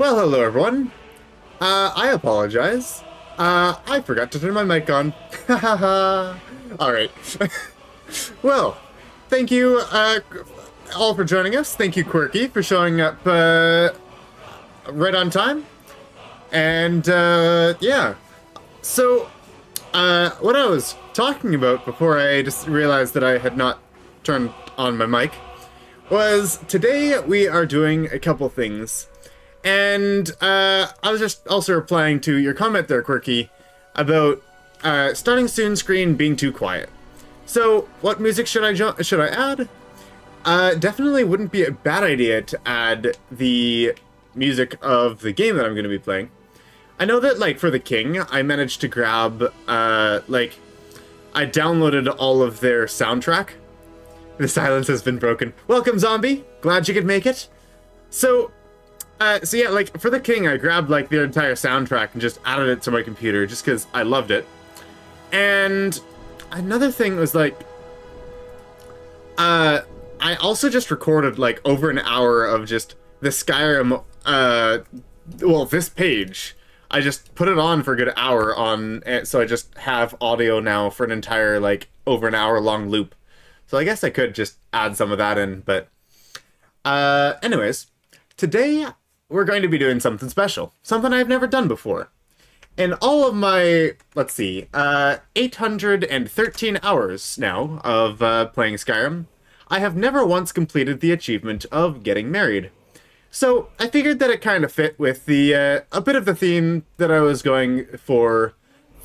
Well, hello everyone. I apologize. I forgot to turn my mic on. Alright. Well, thank you, all for joining us. Thank you, Quirky, for showing up, right on time. And, yeah. So, what I was talking about before I just realized that I had not turned on my mic was today we are doing a couple things. And I was just also replying to your comment there, Quirky, about starting soon screen being too quiet. So, what music should I add? Definitely wouldn't be a bad idea to add the music of the game that I'm going to be playing. I know that, like, for the King, I managed to grab, I downloaded all of their soundtrack. The silence has been broken. Welcome, zombie! Glad you could make it. So yeah, like, for the King, I grabbed, like, their entire soundtrack and just added it to my computer just because I loved it. And another thing was, like, I also just recorded, like, over an hour of just the Skyrim, well, this page. I just put it on for a good hour on, so I just have audio now for an entire, like, over an hour long loop. So I guess I could just add some of that in, but, anyways, today we're going to be doing something special. Something I've never done before. In all of my, let's see, 813 hours now of playing Skyrim, I have never once completed the achievement of getting married. So I figured that it kind of fit with the, a bit of the theme that I was going for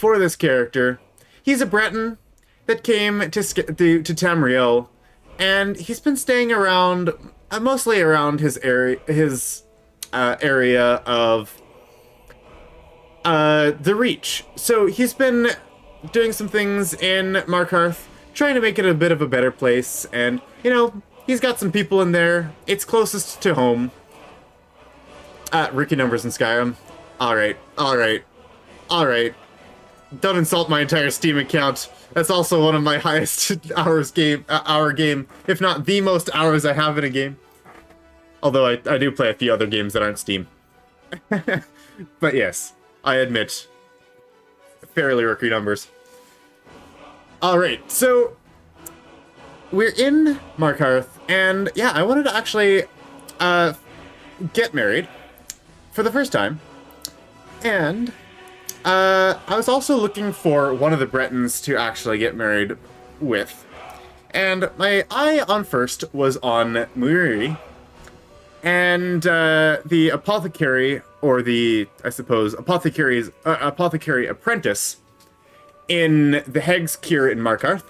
this character. He's a Breton that came to Tamriel, and he's been staying around, mostly around his area of the Reach. So he's been doing some things in Markarth, trying to make it a bit of a better place, and, you know, he's got some people in there. It's closest to home. Rookie numbers in Skyrim. Alright. Don't insult my entire Steam account. That's also one of my highest hour game, if not the most hours I have in a game. Although I do play a few other games that aren't Steam. But yes, I admit, fairly rookie numbers. Alright, so we're in Markarth, and yeah, I wanted to actually get married for the first time. And I was also looking for one of the Bretons to actually get married with. And my eye on first was on Muri. And the apothecary, or the, I suppose, apothecary apprentice in the Heg's Cure in Markarth.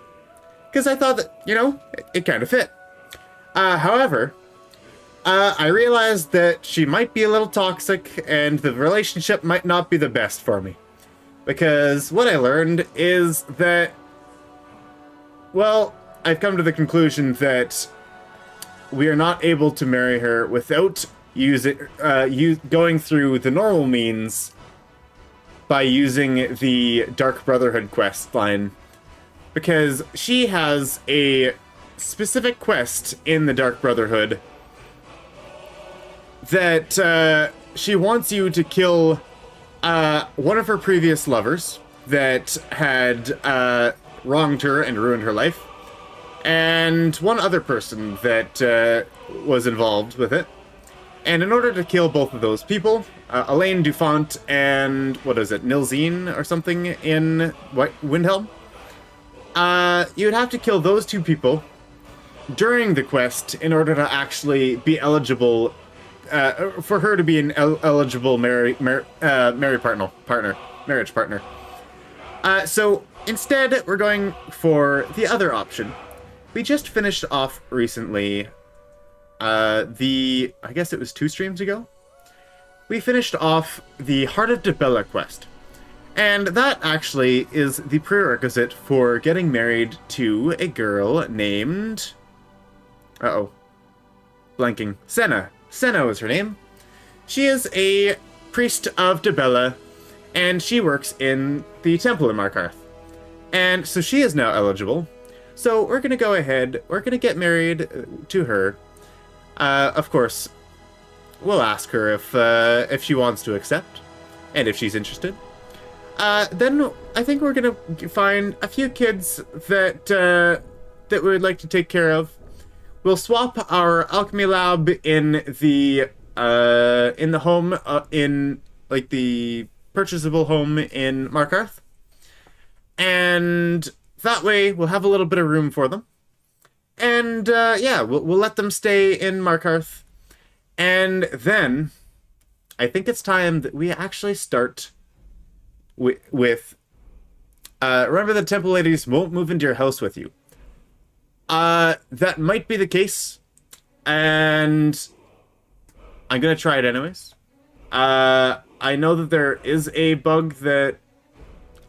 Because I thought that, you know, it kind of fit. However, I realized that she might be a little toxic, and the relationship might not be the best for me. Because what I learned is that, well, I've come to the conclusion that we are not able to marry her without going through the normal means by using the Dark Brotherhood quest line. Because she has a specific quest in the Dark Brotherhood that she wants you to kill one of her previous lovers that had wronged her and ruined her life, and one other person that was involved with it. And in order to kill both of those people, Elaine Dufont and, what is it, Nilzine or something in Windhelm, you would have to kill those two people during the quest in order to actually be eligible, for her to be an eligible marriage partner. So instead, we're going for the other option. We just finished off recently, I guess it was 2 streams ago? We finished off the Heart of Dibella quest. And that actually is the prerequisite for getting married to a girl named... blanking. Senna. Senna was her name. She is a priest of Dibella, and she works in the temple in Markarth. And so she is now eligible. So we're going to go ahead, we're going to get married to her. Of course, we'll ask her if she wants to accept, and if she's interested. Then I think we're gonna find a few kids that we would like to take care of. We'll swap our alchemy lab in the home in like the purchasable home in Markarth, and that way we'll have a little bit of room for them. And yeah, we'll let them stay in Markarth, and then I think it's time that we actually start with remember the temple ladies won't move into your house with you. That might be the case, and I'm gonna try it anyways. I know that there is a bug that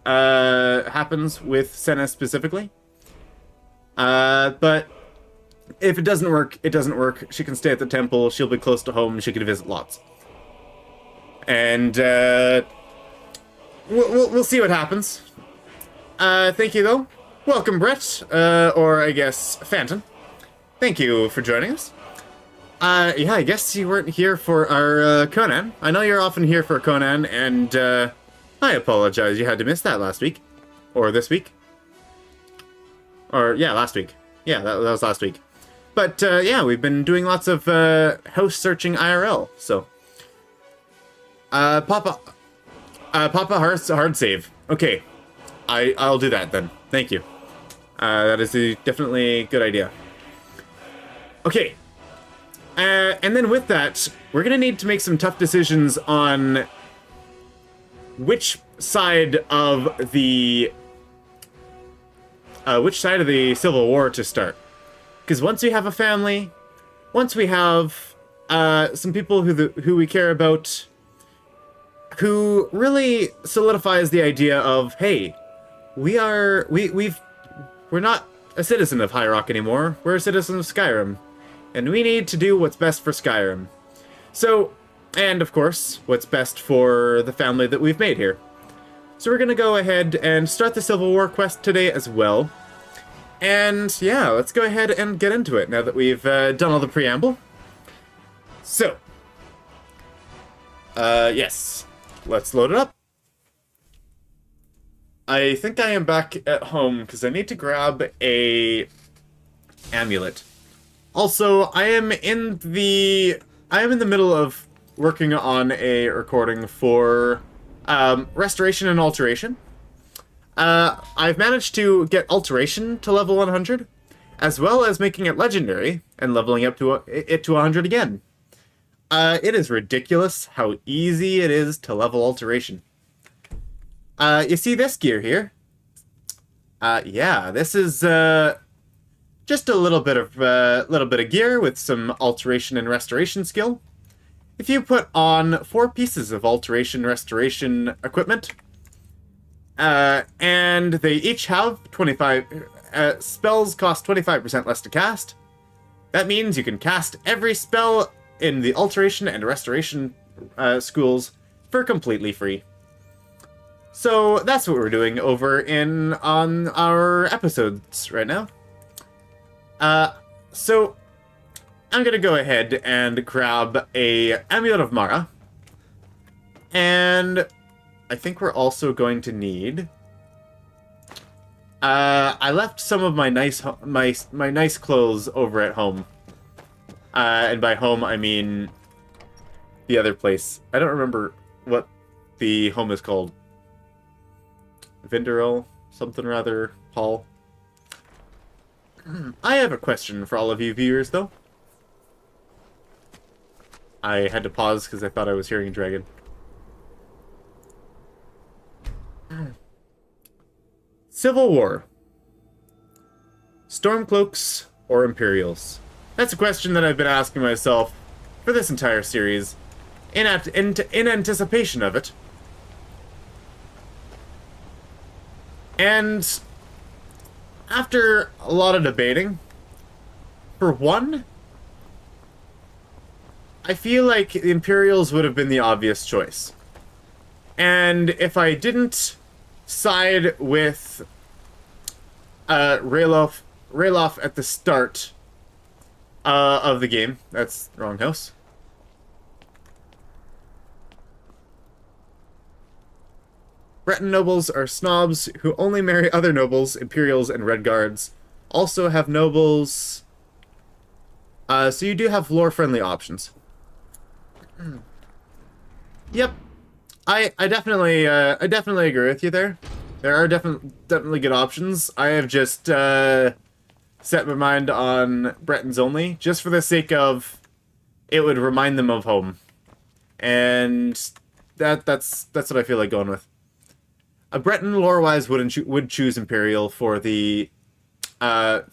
happens with Senna specifically. But if it doesn't work, it doesn't work. She can stay at the temple, she'll be close to home, she can visit lots. And we'll see what happens. Thank you, though. Welcome, Brett, or I guess Phantom. Thank you for joining us. Yeah, I guess you weren't here for our Conan. I know you're often here for Conan, and I apologize you had to miss that last week. Or this week. Or, yeah, last week. Yeah, that was last week. But, yeah, we've been doing lots of house searching IRL, so. Papa hard save. Okay, I'll do that then. Thank you. That is definitely a good idea. Okay. And then with that, we're gonna need to make some tough decisions on which side of the Civil War to start. Because once we have a family, once we have some people who we care about, who really solidifies the idea of, hey, we're not a citizen of High Rock anymore. We're a citizen of Skyrim. And we need to do what's best for Skyrim. So, and of course, what's best for the family that we've made here. So we're gonna go ahead and start the Civil War quest today as well. And yeah, let's go ahead and get into it now that we've done all the preamble. So, yes, let's load it up. I think I am back at home because I need to grab a amulet. Also, I am in the middle of working on a recording for restoration and alteration. I've managed to get alteration to level 100, as well as making it legendary and leveling up to it to 100 again. It is ridiculous how easy it is to level alteration. You see this gear here? Yeah, this is just a little bit of gear with some alteration and restoration skill. If you put on 4 pieces of alteration restoration equipment, and they each have 25 spells cost 25% less to cast. That means you can cast every spell in the alteration and restoration schools for completely free. So that's what we're doing over on our episodes right now. So I'm gonna go ahead and grab a Amulet of Mara, and I think we're also going to need. I left some of my nice my nice clothes over at home, and by home I mean the other place. I don't remember what the home is called. Vinderil, something rather, Hall. I have a question for all of you viewers, though. I had to pause because I thought I was hearing a dragon. Civil War. Stormcloaks or Imperials? That's a question that I've been asking myself for this entire series, in anticipation of it. And after a lot of debating, for one, I feel like the Imperials would have been the obvious choice. And if I didn't side with Ralof at the start of the game, that's the wrong house. Breton nobles are snobs who only marry other nobles, Imperials, and Red Guards. Also have nobles... so you do have lore-friendly options. Yep. I definitely agree with you there. There are definitely good options. I have just set my mind on Bretons only, just for the sake of it would remind them of home. And that's what I feel like going with. A Breton lore-wise would choose Imperial for the Civil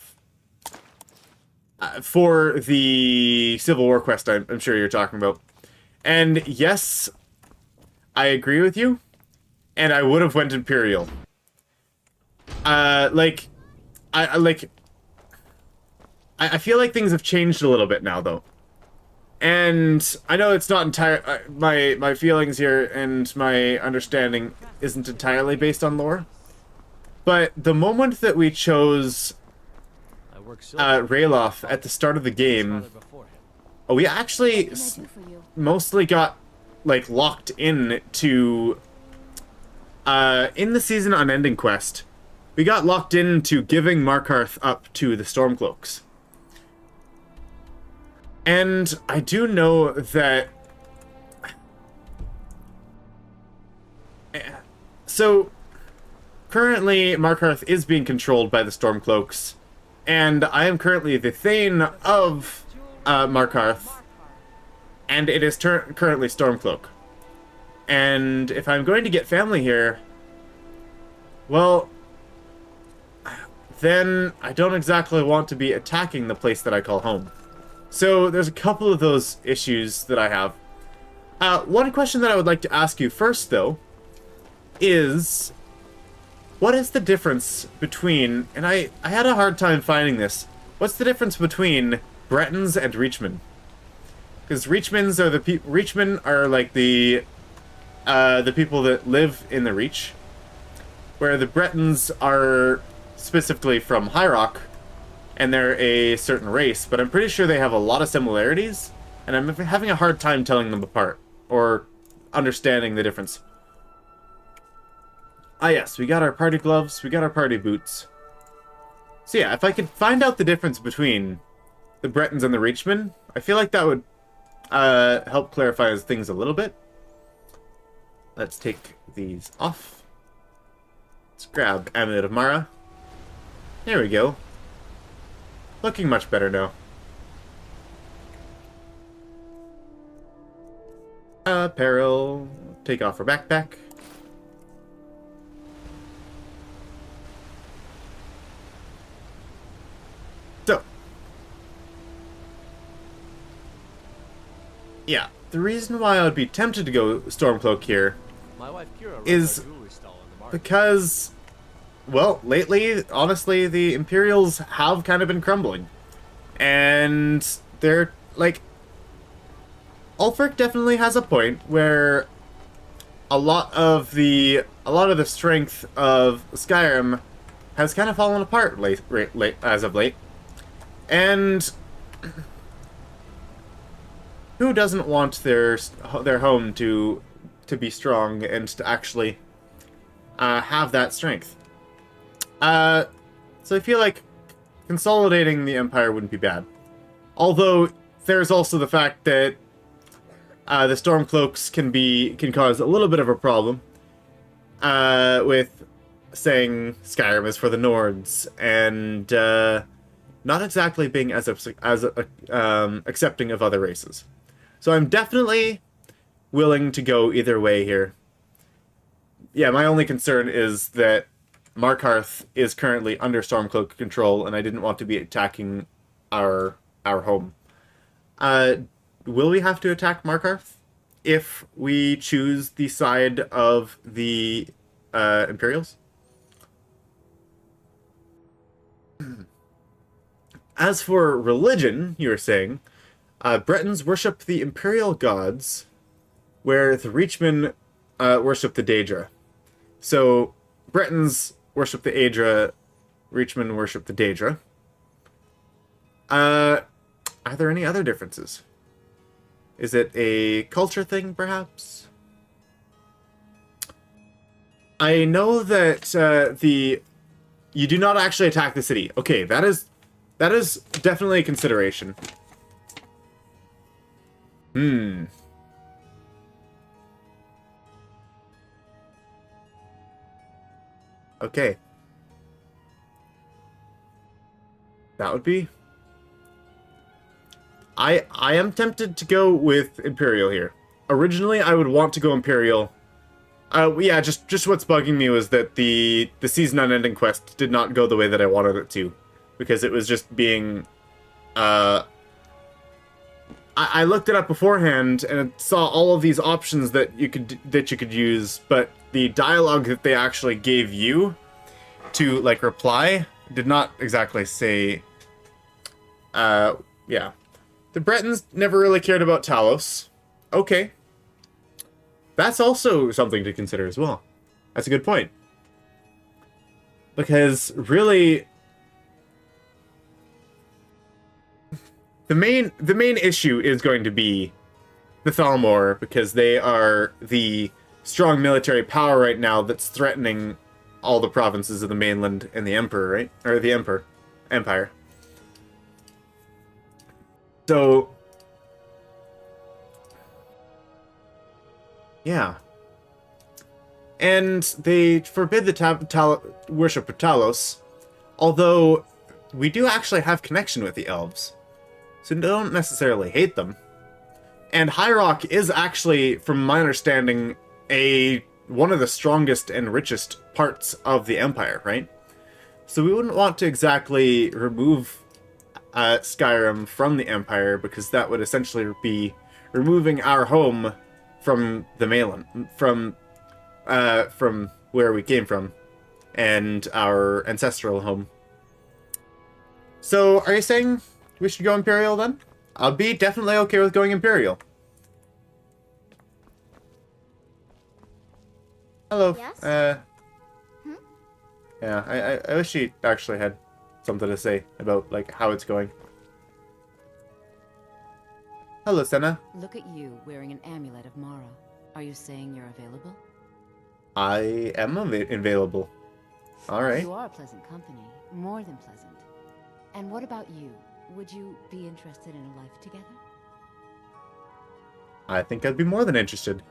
War quest I'm sure you're talking about. And yes, I agree with you, and I would have went Imperial. I feel like things have changed a little bit now, though. And I know it's not entire... my feelings here and my understanding isn't entirely based on lore. But the moment that we chose Ralof at the start of the game, we actually mostly got, like, locked in to... in the Season Unending quest, we got locked into giving Markarth up to the Stormcloaks. And I do know that... So, currently, Markarth is being controlled by the Stormcloaks, and I am currently the Thane of Markarth, and it is currently Stormcloak. And if I'm going to get family here, well, then I don't exactly want to be attacking the place that I call home. So there's a couple of those issues that I have. One question that I would like to ask you first, though, is what is the difference between, and I had a hard time finding this, what's the difference between Bretons and Reachmen? Because Reachmen are like the people that live in the Reach, where the Bretons are specifically from High Rock, and they're a certain race, but I'm pretty sure they have a lot of similarities, and I'm having a hard time telling them apart, or understanding the difference. Ah yes, we got our party gloves, we got our party boots. So yeah, if I could find out the difference between the Bretons and the Reachmen, I feel like that would help clarify things a little bit. Let's take these off. Let's grab Amulet of Mara. There we go. Looking much better now. Apparel. Take off our backpack. So. Yeah, the reason why I would be tempted to go Stormcloak here is because, well, lately, honestly, the Imperials have kind of been crumbling. And they're, like... Ulfric definitely has a point where a lot of the strength of Skyrim has kind of fallen apart as of late. And who doesn't want their home to be strong and to actually have that strength? So I feel like consolidating the Empire wouldn't be bad. Although there's also the fact that the Stormcloaks can cause a little bit of a problem with saying Skyrim is for the Nords and not exactly being as accepting of other races. So I'm definitely willing to go either way here. Yeah, my only concern is that Markarth is currently under Stormcloak control, and I didn't want to be attacking our home. Will we have to attack Markarth if we choose the side of the Imperials? As for religion, you were saying, Bretons worship the Imperial gods, where the Reachmen worship the Daedra. So, Bretons worship the Aedra, Reachmen worship the Daedra. Are there any other differences? Is it a culture thing, perhaps? I know that you do not actually attack the city. Okay, that is definitely a consideration. Hmm. Okay. That would be... I am tempted to go with Imperial here. Originally, I would want to go Imperial. Yeah, just what's bugging me was that the season unending quest did not go the way that I wanted it to, because it was just being, I looked it up beforehand and saw all of these options that you could use, but the dialogue that they actually gave you to like reply did not exactly say. Yeah, the Bretons never really cared about Talos. Okay. That's also something to consider as well. That's a good point. Because really, the main issue is going to be the Thalmor, because they are the strong military power right now that's threatening all the provinces of the mainland and the Emperor, right? Or the Empire. So, yeah. And they forbid the worship of Talos, although we do actually have connection with the elves, so don't necessarily hate them. And High Rock is actually, from my understanding, one of the strongest and richest parts of the Empire, right? So we wouldn't want to exactly remove Skyrim from the Empire, because that would essentially be removing our home from the mainland, from where we came from, and our ancestral home. So, are you saying we should go Imperial then? I'll be definitely okay with going Imperial. Hello. Yes? Yeah, I wish she actually had something to say about, like, how it's going. Hello, Senna. Look at you wearing an amulet of Mara. Are you saying you're available? I am available. Alright. You are pleasant company. More than pleasant. And what about you? Would you be interested in a life together? I think I'd be more than interested.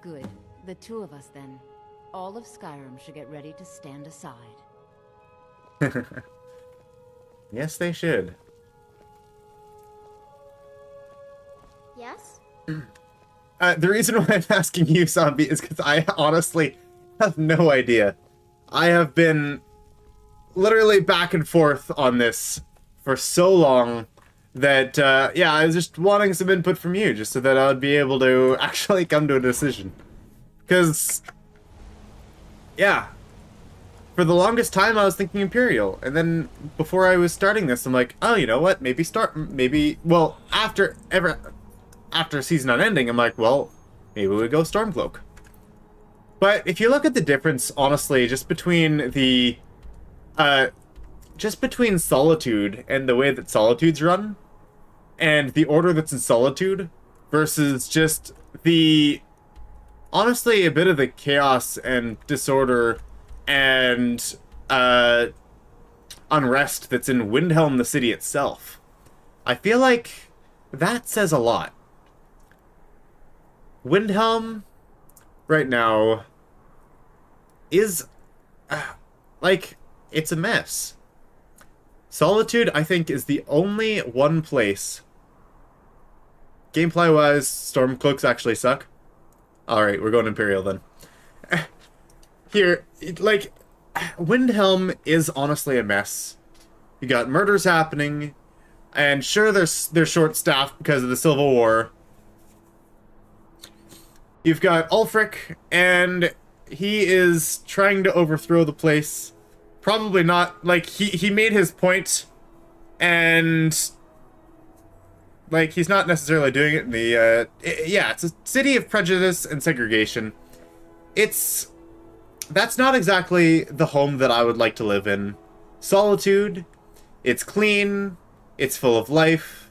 Good. The two of us then. All of Skyrim should get ready to stand aside. Yes, they should. Yes? The reason why I'm asking you, Zombie, is because I honestly have no idea. I have been literally back and forth on this for so long that, yeah, I was just wanting some input from you, just so that I would be able to actually come to a decision. Because, yeah, for the longest time I was thinking Imperial, and then before I was starting this, I'm like, oh, you know what, well, after season unending, I'm like, well, maybe we go Stormcloak. But if you look at the difference, honestly, just between Solitude and the way that Solitude's run, and the order that's in Solitude, versus just honestly, a bit of the chaos and disorder and unrest that's in Windhelm, the city itself. I feel like that says a lot. Windhelm, right now, is, like, it's a mess. Solitude, I think, is the only one place. Gameplay-wise, Stormcloaks actually suck. Alright, we're going Imperial then. Here, like, Windhelm is honestly a mess. You got murders happening, and sure, they're short-staffed because of the Civil War. You've got Ulfric, and he is trying to overthrow the place. Probably not, like, he made his point, and, like, he's not necessarily doing it in the, yeah, it's a city of prejudice and segregation. That's not exactly the home that I would like to live in. Solitude, it's clean, it's full of life.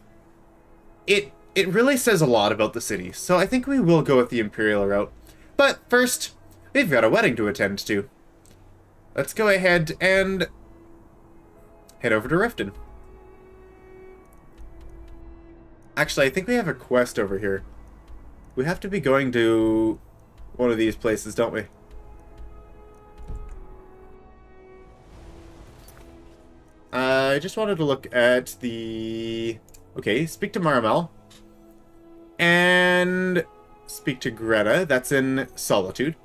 It really says a lot about the city, so I think we will go with the Imperial route. But first, we've got a wedding to attend to. Let's go ahead and head over to Riften. Actually, I think we have a quest over here. We have to be going to one of these places, don't we? I just wanted to look at the... Okay, speak to Maramel. And speak to Greta. That's in Solitude.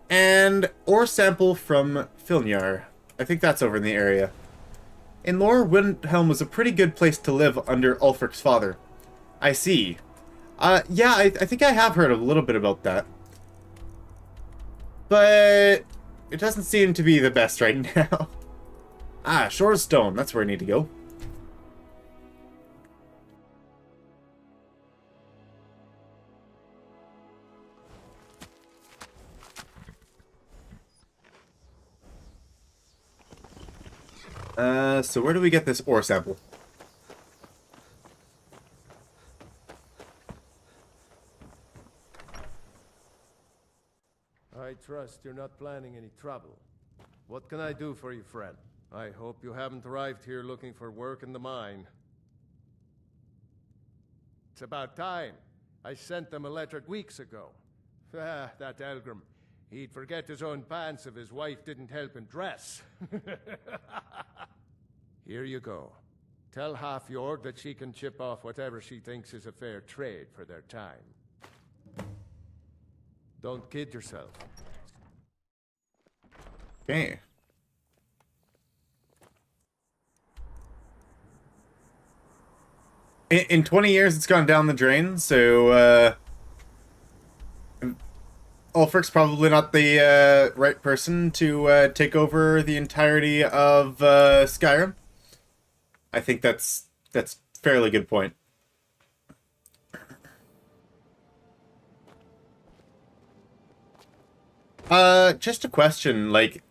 And ore sample from Filnyar. I think that's over in the area. In lore, Windhelm was a pretty good place to live under Ulfric's father. I see. Yeah, I think I have heard a little bit about that. But it doesn't seem to be the best right now. Ah, Shorestone. That's where I need to go. So where do we get this ore sample? I trust you're not planning any trouble. What can I do for you, friend? I hope you haven't arrived here looking for work in the mine. It's about time. I sent them a letter weeks ago. Ah, that Elgrim. He'd forget his own pants if his wife didn't help him dress. Here you go. Tell Half-Yord that she can chip off whatever she thinks is a fair trade for their time. Don't kid yourself. Okay. In 20 years, it's gone down the drain, so, Ulfric's probably not the, right person to, take over the entirety of, Skyrim. I think that's fairly good point. Just a question, like,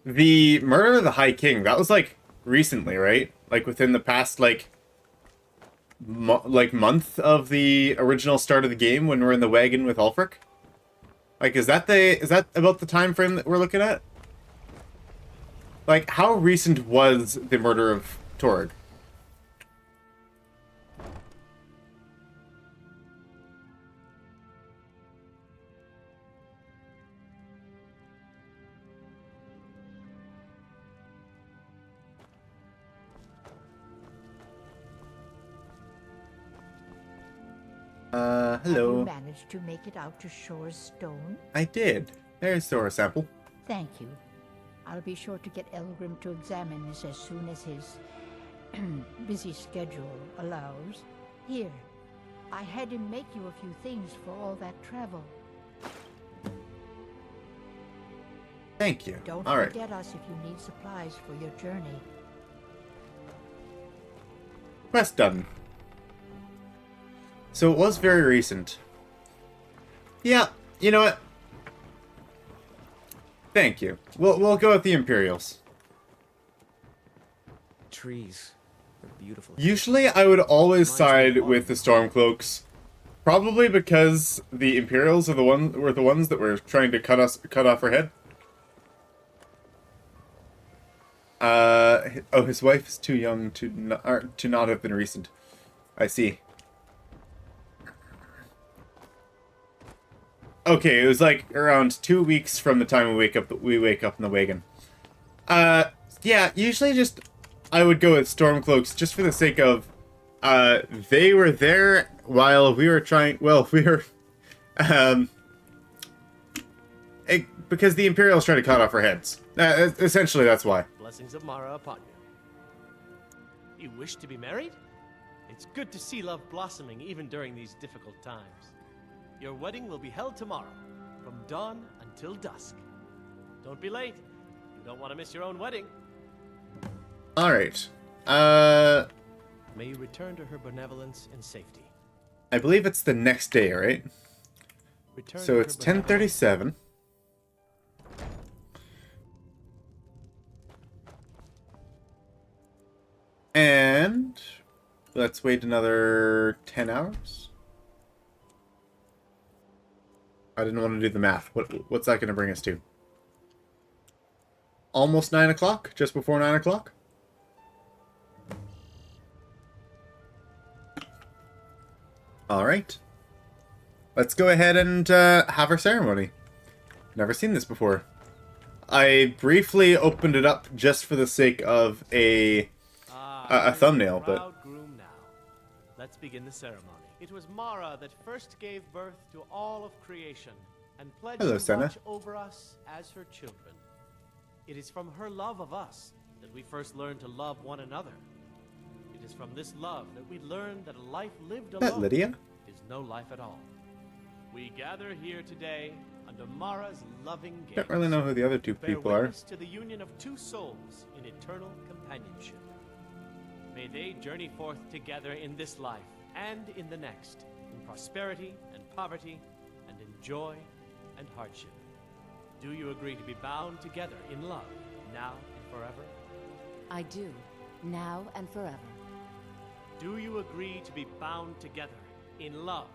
the murder of the High King, that was, like, recently, right? Like, within the past, like, month of the original start of the game when we're in the wagon with Ulfric? Like, is that about the time frame that we're looking at? Like, how recent was the murder of Torg? Hello. Have you managed to make it out to Shore's Stone? I did. There's the ore sample. Thank you. I'll be sure to get Elgrim to examine this as soon as his busy schedule allows. Here, I had him make you a few things for all that travel. Thank you. Don't All right. forget us if you need supplies for your journey. Quest done. So it was very recent. Yeah, you know what? Thank you. We'll go with the Imperials. Trees. They're beautiful. Usually I would always side with the Stormcloaks. Probably because the Imperials are the ones that were trying to cut off our head. Oh, his wife is too young to not have been recent. I see. Okay, it was like around 2 weeks from the time we wake up in the wagon. Yeah, usually just I would go with Stormcloaks just for the sake of they were there while we were trying, well, we were because the Imperials tried to cut off our heads. Essentially that's why. Blessings of Mara upon you. You wish to be married? It's good to see love blossoming even during these difficult times. Your wedding will be held tomorrow, from dawn until dusk. Don't be late. You don't want to miss your own wedding. Alright. May you return to her benevolence in safety. I believe it's the next day, right? Return So to it's her benevolence. 10:37. And let's wait another 10 hours. I didn't want to do the math. What's that going to bring us to? Almost 9 o'clock? Just before 9 o'clock? Alright. Let's go ahead and have our ceremony. Never seen this before. I briefly opened it up just for the sake of a thumbnail, but... Proud groom now. Let's begin the ceremony. It was Mara that first gave birth to all of creation and pledged Hello, to Senna. watch over us as her children. It is from her love of us that we first learned to love one another. It is from this love that we learned that a life lived Is that alone Lydia? is no life at all. We gather here today under Mara's loving gaze. Don't really know who the other two Bear people are. witness to the union of two souls in eternal companionship. May they journey forth together in this life and in the next, in prosperity and poverty, and in joy and hardship. Do you agree to be bound together in love, now and forever? I do, now and forever. Do you agree to be bound together in love,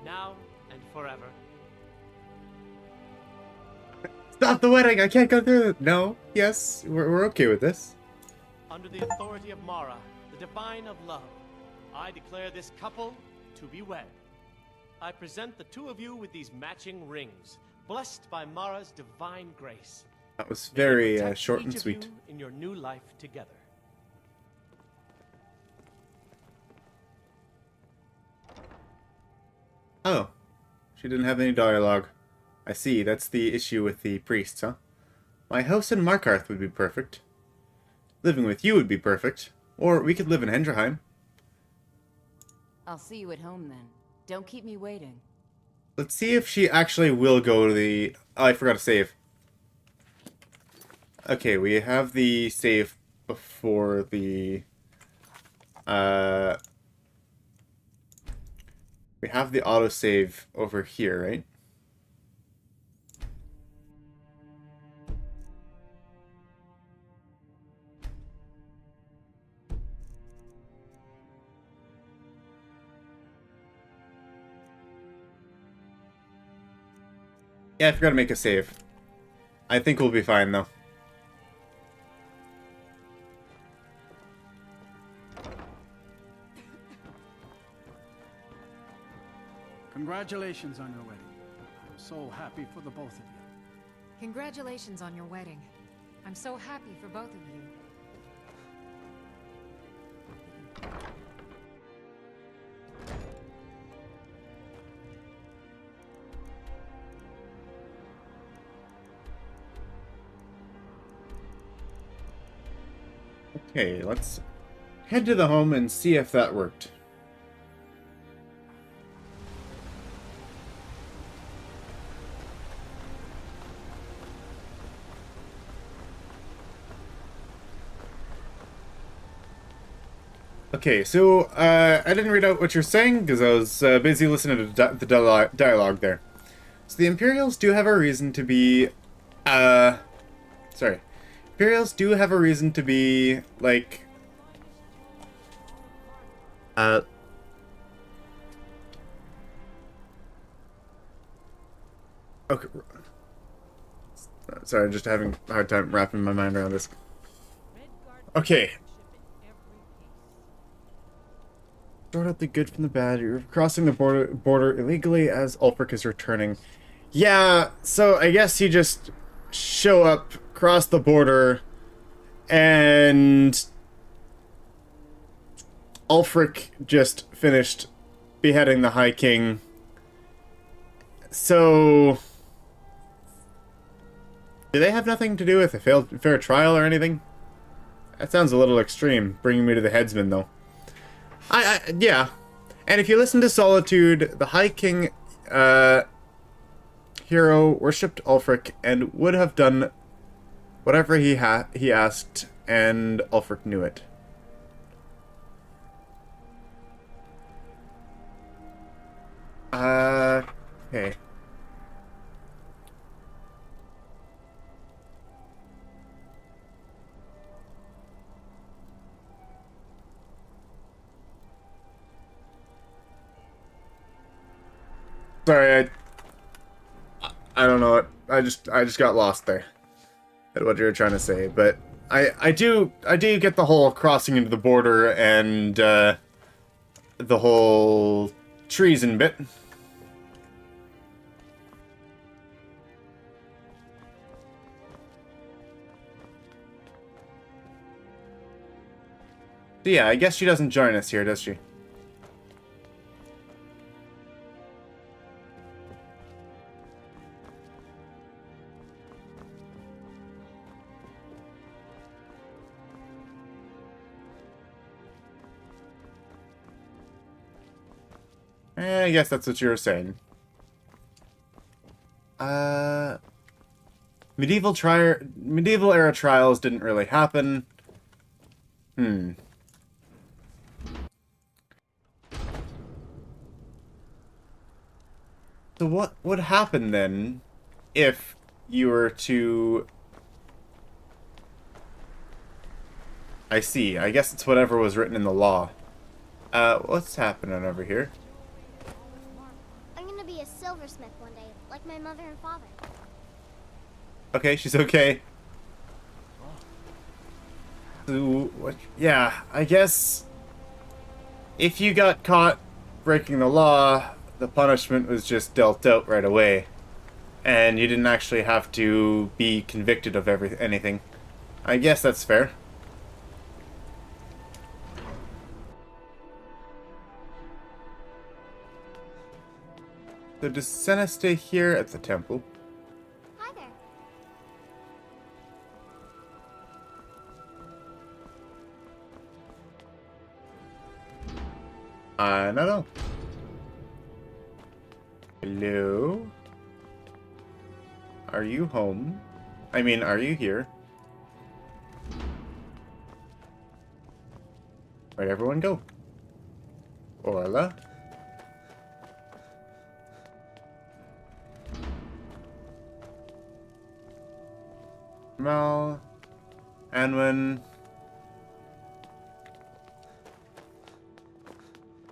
now and forever? Stop the wedding! I can't go through it! No. Yes. We're okay with this. Under the authority of Mara, the divine of love, I declare this couple to be wed. I present the two of you with these matching rings, blessed by Mara's divine grace. That was May they very protect short each and of sweet. you in your new life together. Oh. She didn't have any dialogue. I see, that's the issue with the priests, huh? My house in Markarth would be perfect. Living with you would be perfect. Or we could live in Hendrheim. I'll see you at home then. Don't keep me waiting. Let's see if she actually will go to the... Oh, I forgot to save. Okay, we have the save before the... We have the autosave over here, right? Yeah, I forgot to make a save. I think we'll be fine, though. Congratulations on your wedding. I'm so happy for the both of you. Congratulations on your wedding. I'm so happy for both of you. Okay, let's head to the home and see if that worked. Okay, so I didn't read out what you're saying because I was busy listening to the dialogue there. So the Imperials do have a reason to be, sorry. Imperials do have a reason to be, like, okay. Sorry, I'm just having a hard time wrapping my mind around this. Okay. Sort out the good from the bad. You're crossing the border illegally as Ulfric is returning. Yeah, so I guess you just show up, cross the border, and Ulfric just finished beheading the High King. So, do they have nothing to do with a fair trial or anything? That sounds a little extreme, bringing me to the headsman, though. Yeah. And if you listen to Solitude, the High King, hero worshipped Ulfric and would have done whatever he asked, and Ulfric knew it. Okay. Sorry, I don't know what I just got lost there at what you were trying to say, but I do get the whole crossing into the border and the whole treason bit. So yeah, I guess she doesn't join us here, does she? I guess that's what you were saying. Medieval era trials didn't really happen. So what would happen then if you were to... I see. I guess it's whatever was written in the law. What's happening over here? I'm gonna be a silversmith one day, like my mother and father. Okay, she's okay. So, what? Yeah, I guess if you got caught breaking the law, the punishment was just dealt out right away, and you didn't actually have to be convicted of anything. I guess that's fair. So does Senna stay here at the temple? Hi there. I don't know. Hello? Are you home? I mean, are you here? Where'd everyone go? Orla? Mal? Anwen?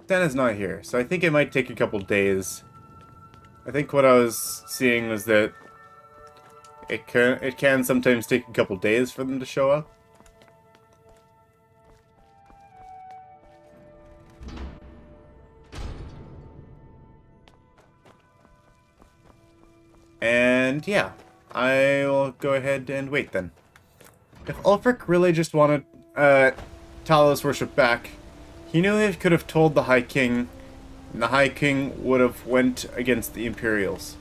Senna's not here, so I think it might take a couple days. I think what I was seeing was that it can sometimes take a couple days for them to show up. And yeah, I will go ahead and wait then. If Ulfric really just wanted Talos worship back, he knew he could have told the High King, and the High King would have went against the Imperials.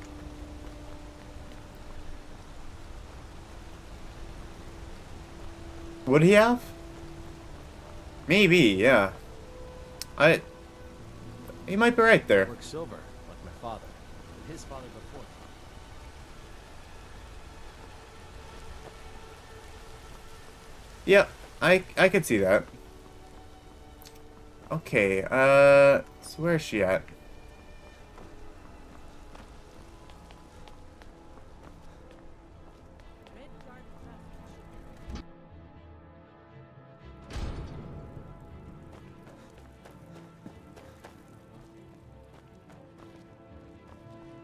Would he have? Maybe, yeah. He might be right there. Work silver, like my father, and his father before. Yep, I could see that. Okay, so where's she at?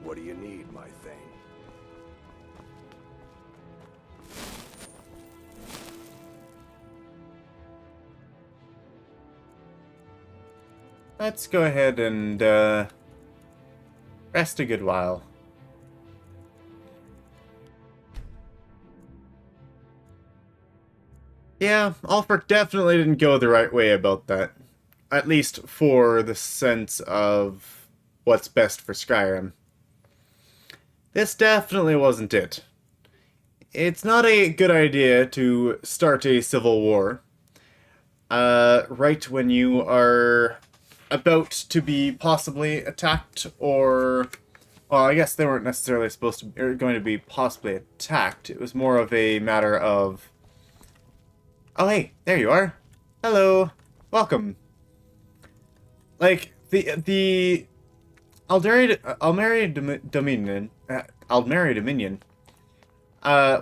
What do you need, my thing? Let's go ahead and rest a good while. Yeah, Ulfric definitely didn't go the right way about that. At least for the sense of what's best for Skyrim. This definitely wasn't it. It's not a good idea to start a civil war right when you are about to be possibly attacked, or... Well, I guess they weren't necessarily supposed to be, or going to be possibly attacked. It was more of a matter of... Oh, hey, there you are. Hello. Welcome. Like, the Aldmeri Dominion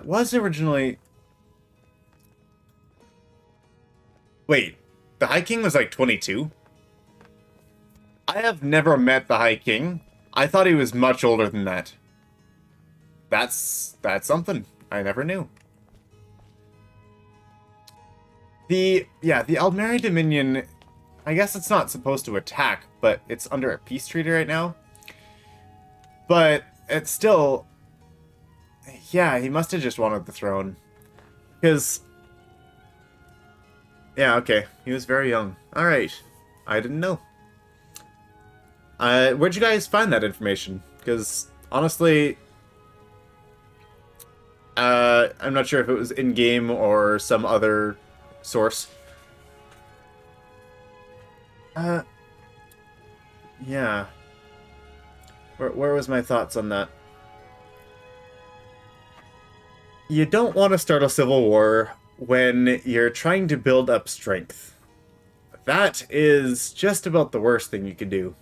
was originally... Wait, the High King was like 22? I have never met the High King. I thought he was much older than that. That's something I never knew. The Aldmeri Dominion, I guess it's not supposed to attack, but it's under a peace treaty right now. But it's still, yeah, he must have just wanted the throne. Because, yeah, okay, he was very young. Alright, I didn't know. Where'd you guys find that information? Because, honestly, I'm not sure if it was in-game or some other source. Yeah. Where was my thoughts on that? You don't want to start a civil war when you're trying to build up strength. That is just about the worst thing you could do.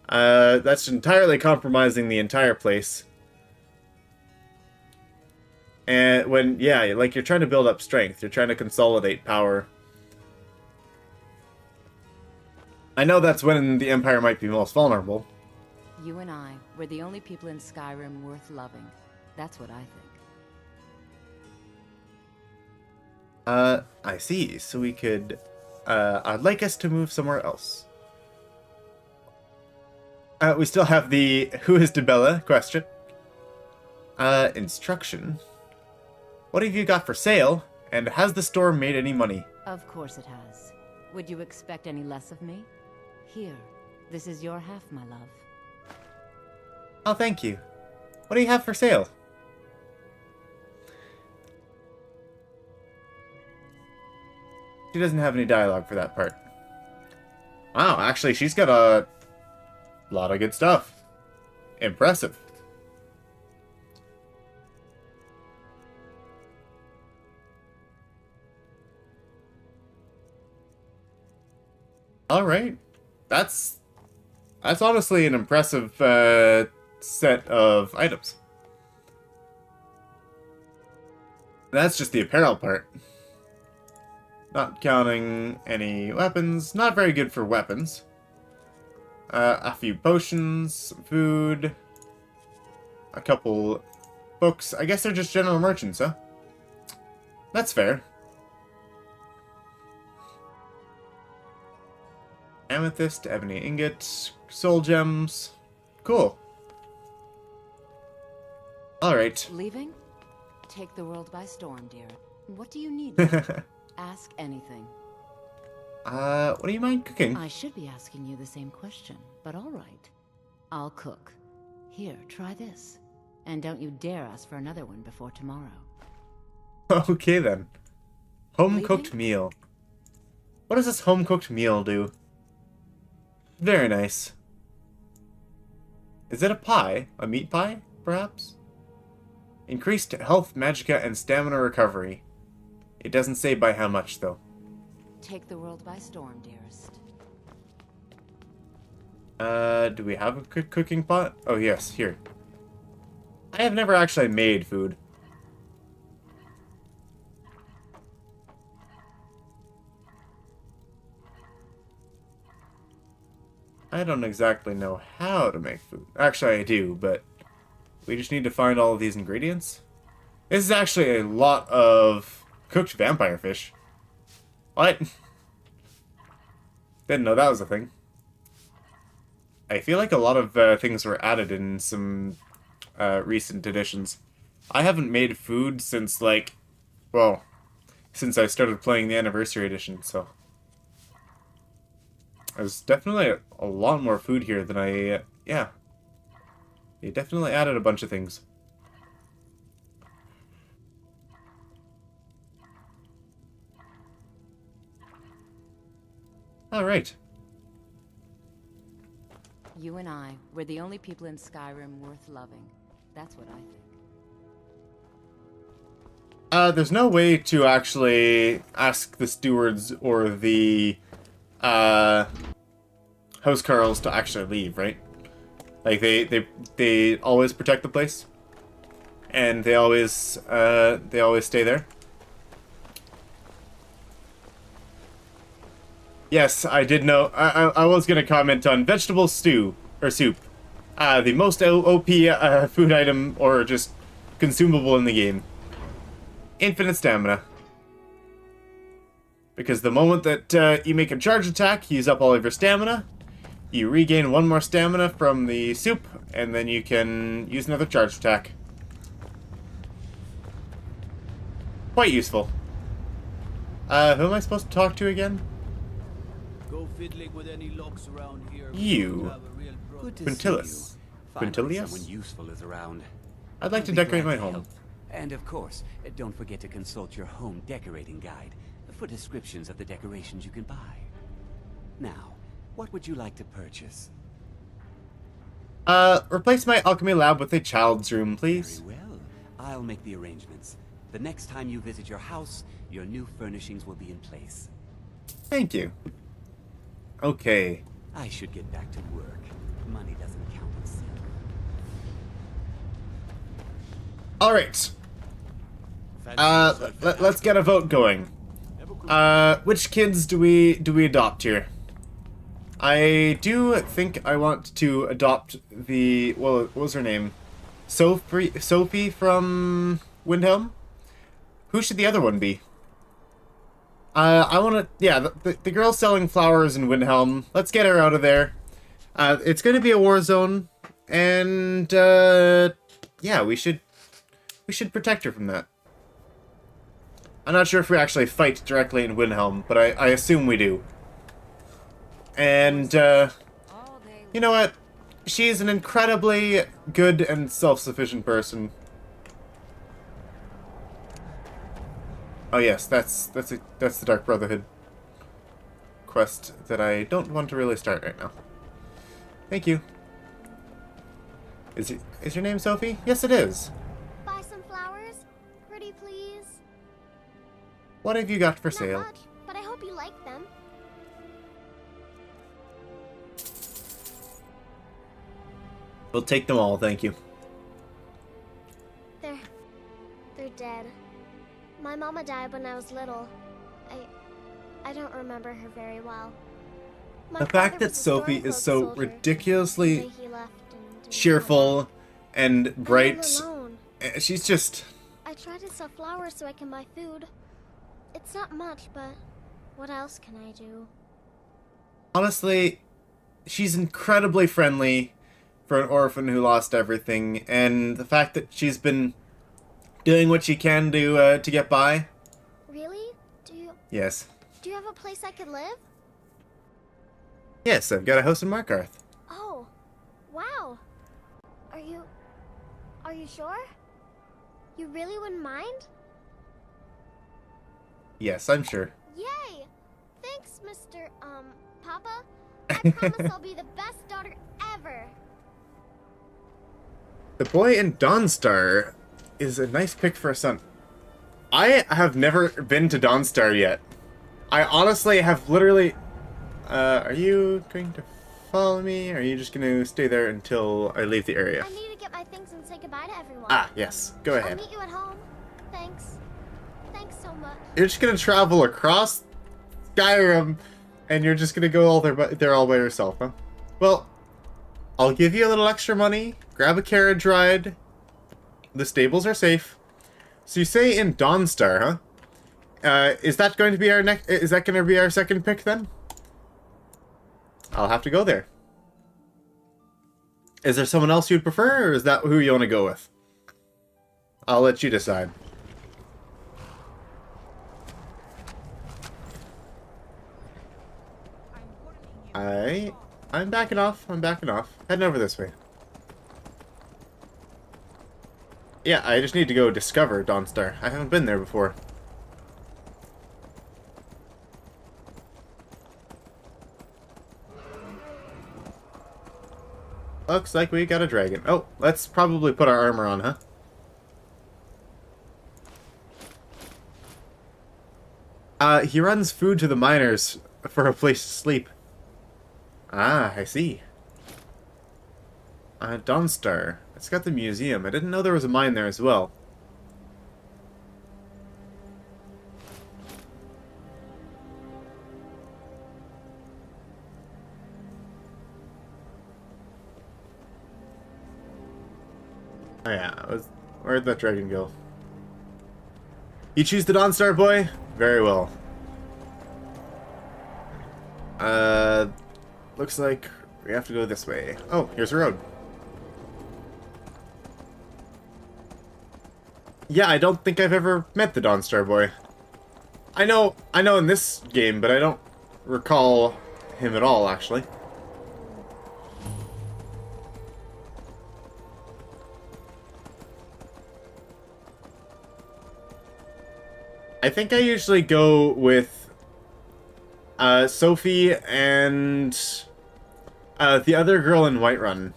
That's entirely compromising the entire place. And when, yeah, like you're trying to build up strength, you're trying to consolidate power. I know that's when the Empire might be most vulnerable. You and I, we're the only people in Skyrim worth loving. That's what I think. I see. So we could, I'd like us to move somewhere else. We still have the who is Debella question. Instruction. What have you got for sale? And has the store made any money? Of course it has. Would you expect any less of me? Here, this is your half, my love. Oh, thank you. What do you have for sale? She doesn't have any dialogue for that part. Wow, actually, she's got a lot of good stuff. Impressive. All right, that's honestly an impressive set of items. That's just the apparel part. Not counting any weapons. Not very good for weapons. A few potions, some food, a couple books. I guess they're just general merchants, huh? That's fair. Amethyst, ebony ingot, soul gems. Cool. Alright. Leaving? Take the world by storm, dear. What do you need now? Ask anything. What do you mind cooking? I should be asking you the same question, but all right. I'll cook. Here, try this. And don't you dare ask for another one before tomorrow. Okay then. Home-cooked meal. What does this home-cooked meal do? Very nice. Is it a pie? A meat pie, perhaps? Increased health, magicka, and stamina recovery. It doesn't say by how much, though. Take the world by storm, dearest. Do we have a cooking pot? Oh, yes, here. I have never actually made food. I don't exactly know how to make food. Actually, I do, but we just need to find all of these ingredients. This is actually a lot of cooked vampire fish. What? Didn't know that was a thing. I feel like a lot of things were added in some recent editions. I haven't made food since, like, well, since I started playing the Anniversary Edition, so... There's definitely a lot more food here than I, yeah. They definitely added a bunch of things. Alright. You and I, we're the only people in Skyrim worth loving. That's what I think. There's no way to actually ask the stewards or the, housecarls to actually leave, right? Like, they always protect the place. And they always stay there. Yes, I did know. I was gonna comment on vegetable stew, or soup. The most OP food item or just consumable in the game. Infinite stamina. Because the moment that you make a charge attack, you use up all of your stamina. You regain 1 more stamina from the soup, and then you can use another charge attack. Quite useful. Who am I supposed to talk to again? Go fiddling with any locks around here. You. Good to Quintilis. see you. Finally, Quintilius? someone useful is around. I'd like to I'll be decorate glad my to home. help. And of course, don't forget to consult your home decorating guide for descriptions of the decorations you can buy. Now, what would you like to purchase? Replace my alchemy lab with a child's room, please. Very well. I'll make the arrangements. The next time you visit your house, your new furnishings will be in place. Thank you. Okay. I should get back to work. Money doesn't count itself. Alright. Let's get a vote going. Which kids do we adopt here? I do think I want to adopt the, well, what was her name? Sophie from Windhelm? Who should the other one be? I want to, yeah, the girl selling flowers in Windhelm. Let's get her out of there. It's going to be a war zone, and yeah, we should protect her from that. I'm not sure if we actually fight directly in Windhelm, but I assume we do. And you know what? She's an incredibly good and self-sufficient person. Oh yes, that's the Dark Brotherhood quest that I don't want to really start right now. Thank you. Is your name Sophie? Yes, it is. Buy some flowers? Pretty please? What have you got for Not sale? much, but I hope you like them. We'll take them all, thank you. They're dead. My mama died when I was little. I don't remember her very well. My The fact father that was a Sophie is Stormcloak so soldier. ridiculously The day he left and didn't cheerful and come back. bright. I'm all alone. She's just... I try to sell flowers so I can buy food. It's not much, but what else can I do? Honestly, she's incredibly friendly for an orphan who lost everything, and the fact that she's been doing what she can to get by. Really? Yes. Do you have a place I could live? Yes, I've got a house in Markarth. Oh, wow. Are you sure? You really wouldn't mind? Yes, I'm sure. Yay! Thanks, Mr. Papa. I promise I'll be the best daughter ever. The boy in Dawnstar is a nice pick for a son. I have never been to Dawnstar yet. I honestly have literally... are you going to follow me, or are you just going to stay there until I leave the area? I need to get my things and say goodbye to everyone. Ah, yes. Go I'll ahead. meet you at home. Thanks. Thanks so much. You're just going to travel across Skyrim, and you're just going to go all there all by yourself, huh? Well, I'll give you a little extra money. Grab a carriage ride. The stables are safe. So you say in Dawnstar, huh? Is that going to be our next? Is that going to be our second pick then? I'll have to go there. Is there someone else you'd prefer, or is that who you want to go with? I'll let you decide. I'm backing off. I'm backing off. Heading over this way. Yeah, I just need to go discover Dawnstar. I haven't been there before. Looks like we got a dragon. Oh, let's probably put our armor on, huh? He runs food to the miners for a place to sleep. Ah, I see. Dawnstar. It's got the museum. I didn't know there was a mine there as well. Oh yeah, where'd that dragon go? You choose the Dawnstar boy? Very well. Looks like we have to go this way. Oh, here's a road. Yeah, I don't think I've ever met the Dawnstar boy. I know in this game, but I don't recall him at all, actually. I think I usually go with Sophie and the other girl in Whiterun.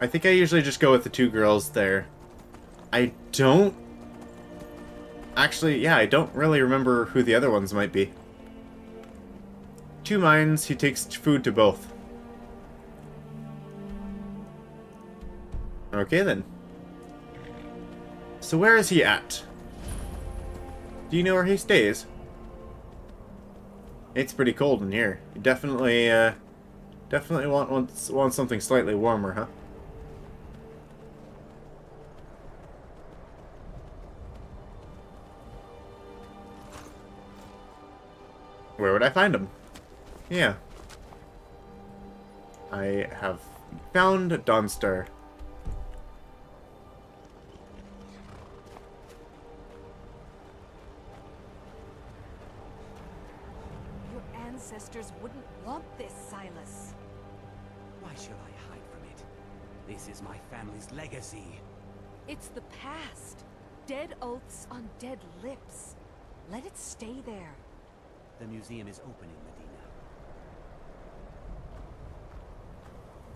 I think I usually just go with the two girls there. I don't... Actually, yeah, I don't really remember who the other ones might be. 2 mines, he takes food to both. Okay then. So where is he at? Do you know where he stays? It's pretty cold in here. You definitely want something slightly warmer, huh? Where would I find him? Yeah. I have found Dawnstar. Your ancestors wouldn't want this, Silas. Why should I hide from it? This is my family's legacy. It's the past. Dead oaths on dead lips. Let it stay there. The museum is opening, Medina.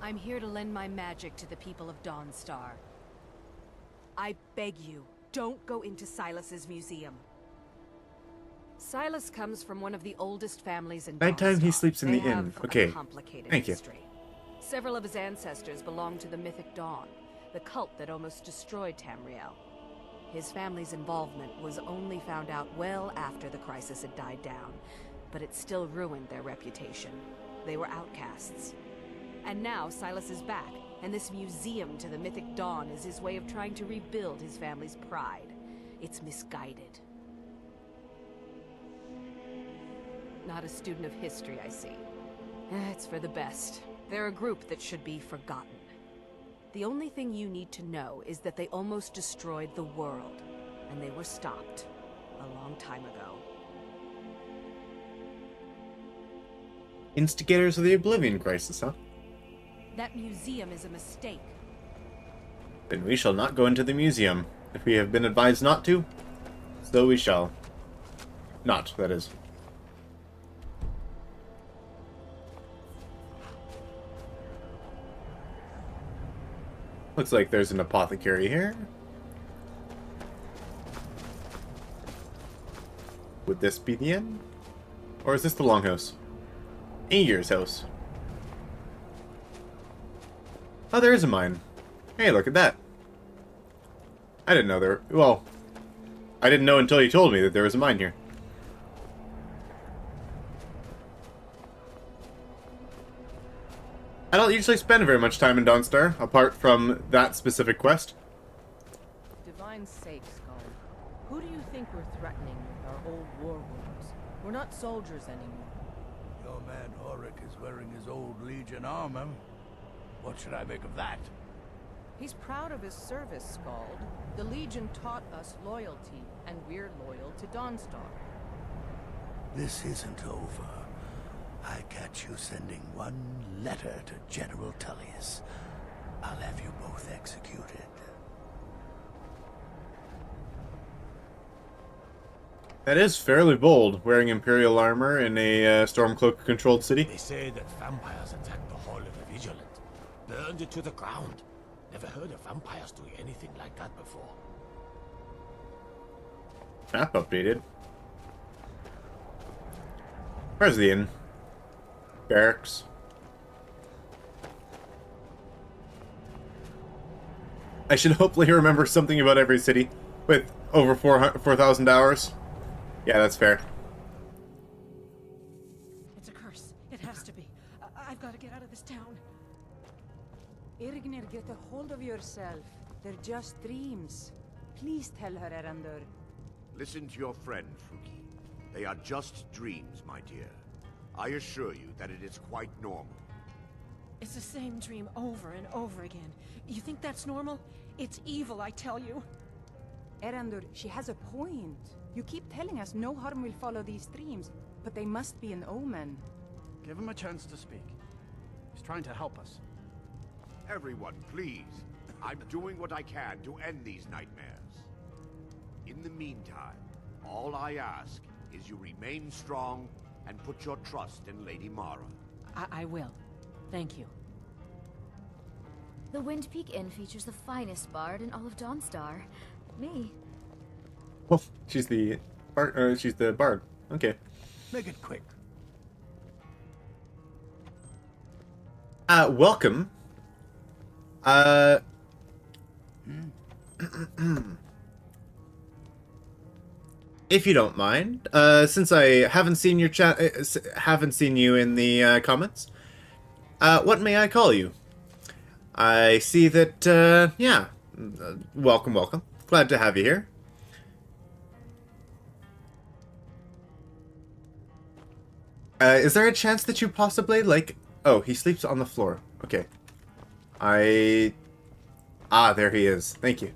I'm here to lend my magic to the people of Dawnstar. I beg you, don't go into Silas's museum. Silas comes from one of the oldest families in Dawnstar. Nighttime he sleeps in They the inn. have a Okay. complicated Thank you. history. Several of his ancestors belonged to the Mythic Dawn, the cult that almost destroyed Tamriel. His family's involvement was only found out well after the crisis had died down, but it still ruined their reputation. They were outcasts. And now Silas is back, and this museum to the Mythic Dawn is his way of trying to rebuild his family's pride. It's misguided. Not a student of history, I see. It's for the best. They're a group that should be forgotten. The only thing you need to know is that they almost destroyed the world, and they were stopped a long time ago. Instigators of the Oblivion Crisis, huh? That museum is a mistake. Then we shall not go into the museum. If we have been advised not to, so we shall. Not, that is. Looks like there's an apothecary here. Would this be the end? Or is this the Longhouse? Aegir's house. Oh, there is a mine. Hey, look at that. I didn't know there... Well, I didn't know until you told me that there was a mine here. I don't usually spend very much time in Dawnstar, apart from that specific quest. Divine sake, Skull. Who do you think we're threatening with our old war wounds? We're not soldiers anymore. Your man Horik is wearing his old Legion armor. What should I make of that? He's proud of his service, Skald. The Legion taught us loyalty, and we're loyal to Dawnstar. This isn't over. I catch you sending one letter to General Tullius. I'll have you both executed. That is fairly bold, wearing Imperial armor in a Stormcloak-controlled city. They say that vampires attacked the Hall of the Vigilant, burned it to the ground. Never heard of vampires doing anything like that before. Map updated. Where's the inn? Barracks. I should hopefully remember something about every city with over 4,000 hours. Yeah, that's fair. It's a curse. It has to be. I've got to get out of this town. Irignir, get a hold of yourself. They're just dreams. Please tell her, Erandur. Listen to your friend, Fruki. They are just dreams, my dear. I assure you that it is quite normal. It's the same dream over and over again. You think that's normal? It's evil, I tell you. Erandur, she has a point. You keep telling us no harm will follow these dreams, but they must be an omen. Give him a chance to speak. He's trying to help us. Everyone, please. I'm doing what I can to end these nightmares. In the meantime, all I ask is you remain strong and put your trust in Lady Mara. I will. Thank you. The Wind Peak Inn features the finest bard in all of Dawnstar. Me. Oh, she's the bard. She's the bard. Okay. Make it quick. Welcome. If you don't mind, since I haven't seen your haven't seen you in the comments, what may I call you? I see that, yeah, welcome, welcome. Glad to have you here. Is there a chance that you possibly, like... Oh, he sleeps on the floor. Okay. Ah, there he is. Thank you.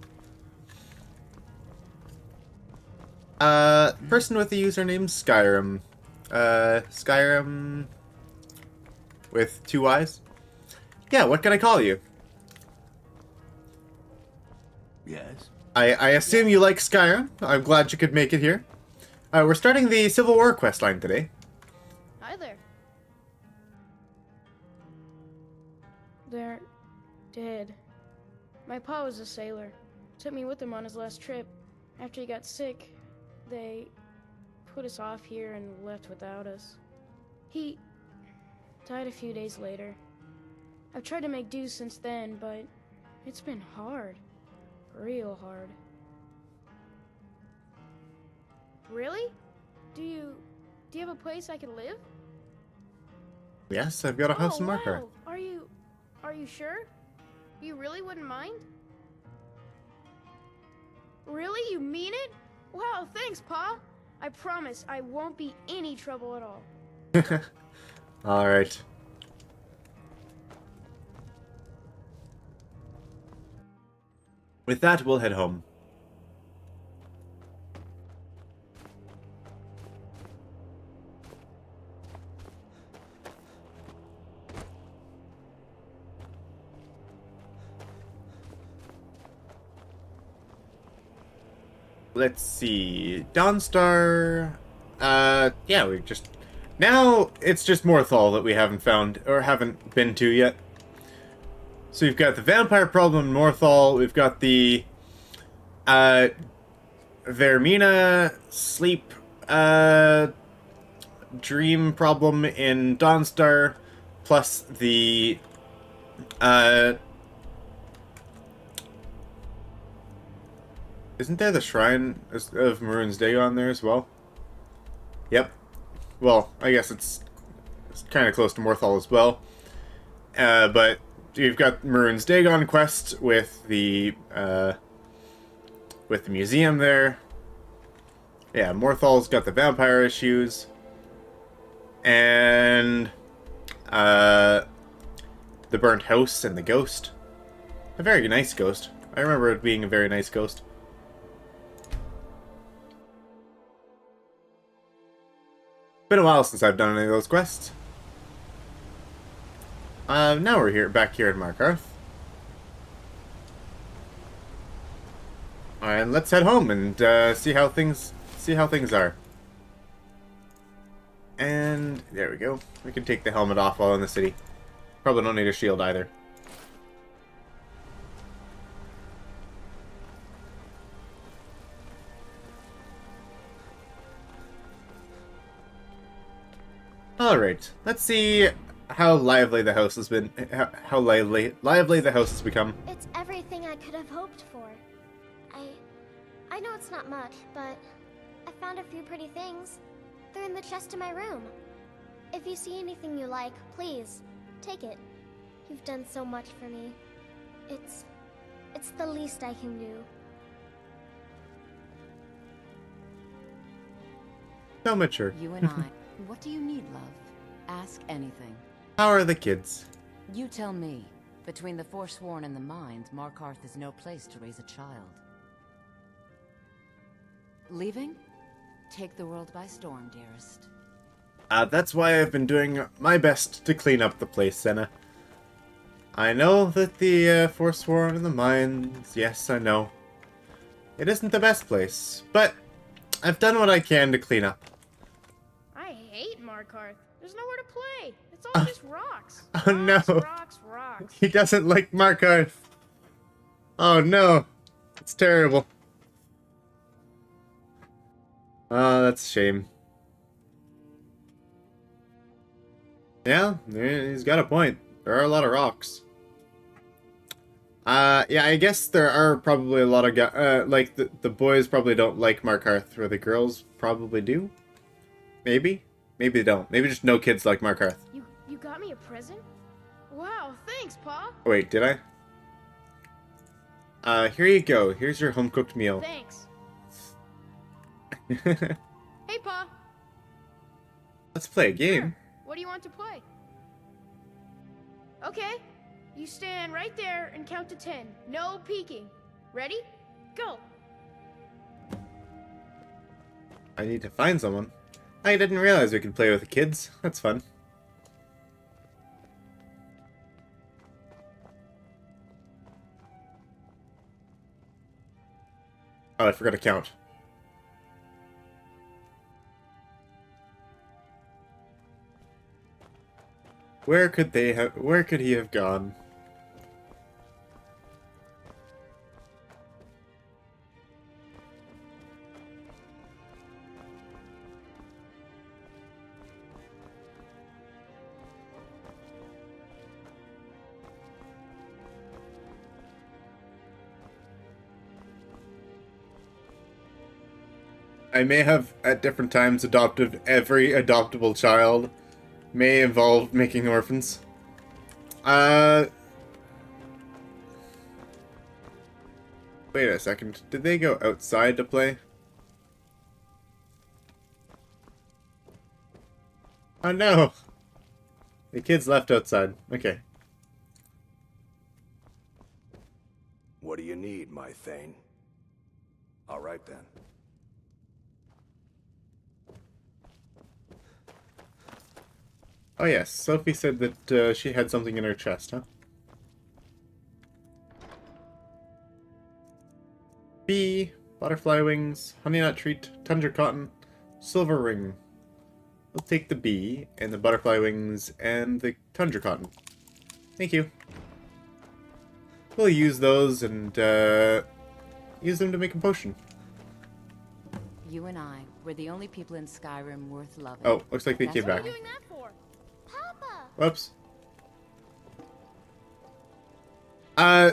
Person with the username Skyrim. Skyrim... with 2 eyes? Yeah, what can I call you? Yes? I assume you like Skyrim. I'm glad you could make it here. We're starting the Civil War quest line today. Hi there. They're dead. My pa was a sailor. Took me with him on his last trip. After he got sick, they put us off here and left without us. He died a few days later. I've tried to make do since then, but it's been hard. Real hard. Really? Do you have a place I can live? Yes, I've got a house in Markarth. Wow. Are you sure? You really wouldn't mind? Really? You mean it? Wow, thanks, Pa. I promise I won't be any trouble at all. Alright. With that, we'll head home. Let's see. Dawnstar. Yeah, we just... Now, it's just Morthal that we haven't found, or haven't been to yet. So we've got the vampire problem in Morthal, we've got the... Vermina sleep... dream problem in Dawnstar, plus the... Isn't there the Shrine of Maroon's Dagon there as well? Yep. Well, I guess it's kind of close to Morthal as well. But you've got Maroon's Dagon quest with the museum there. Yeah, Morthal's got the vampire issues. And the burnt house and the ghost. A very nice ghost. I remember it being a very nice ghost. Been a while since I've done any of those quests. Now we're back here in Markarth. And let's head home and see how things are. And there we go. We can take the helmet off while in the city. Probably don't need a shield either. Alright, let's see how lively the house has been. How lively the house has become. It's everything I could have hoped for. I know it's not much, but I found a few pretty things. They're in the chest in my room. If you see anything you like, please, take it. You've done so much for me. It's It's the least I can do. So mature. You and I. What do you need, love? Ask anything. How are the kids? You tell me. Between the Forsworn and the Mines, Markarth is no place to raise a child. Leaving? Take the world by storm, dearest. That's why I've been doing my best to clean up the place, Senna. I know that the Forsworn and the Mines, yes, I know. It isn't the best place, but I've done what I can to clean up. I hate Markarth. There's nowhere to play. It's all just rocks. Oh no. Rocks. He doesn't like Markarth. Oh no. It's terrible. Oh, that's a shame. Yeah, he's got a point. There are a lot of rocks. Yeah, I guess there are probably a lot of guys, like, the boys probably don't like Markarth, where the girls probably do. Maybe? Maybe they don't. Maybe just no kids like Markarth. You got me a present? Wow, thanks, Pa. Wait, did I? Here you go. Here's your home-cooked meal. Thanks. Hey, Pa. Let's play a game. Sure. What do you want to play? Okay. You stand right there and count to 10. No peeking. Ready? Go. I need to find someone. I didn't realize we could play with the kids. That's fun. Oh, I forgot to count. Where could he have gone? I may have, at different times, adopted every adoptable child. May involve making orphans. Wait a second. Did they go outside to play? Oh no! The kids left outside. Okay. What do you need, my Thane? All right then. Oh yes, Sophie said that she had something in her chest, huh? Bee, butterfly wings, honey nut treat, tundra cotton, silver ring. We'll take the bee, and the butterfly wings, and the tundra cotton. Thank you. We'll use those and use them to make a potion. You and I, we're the only people in Skyrim worth loving. Oh, looks like they came back. What are you doing that for? Whoops.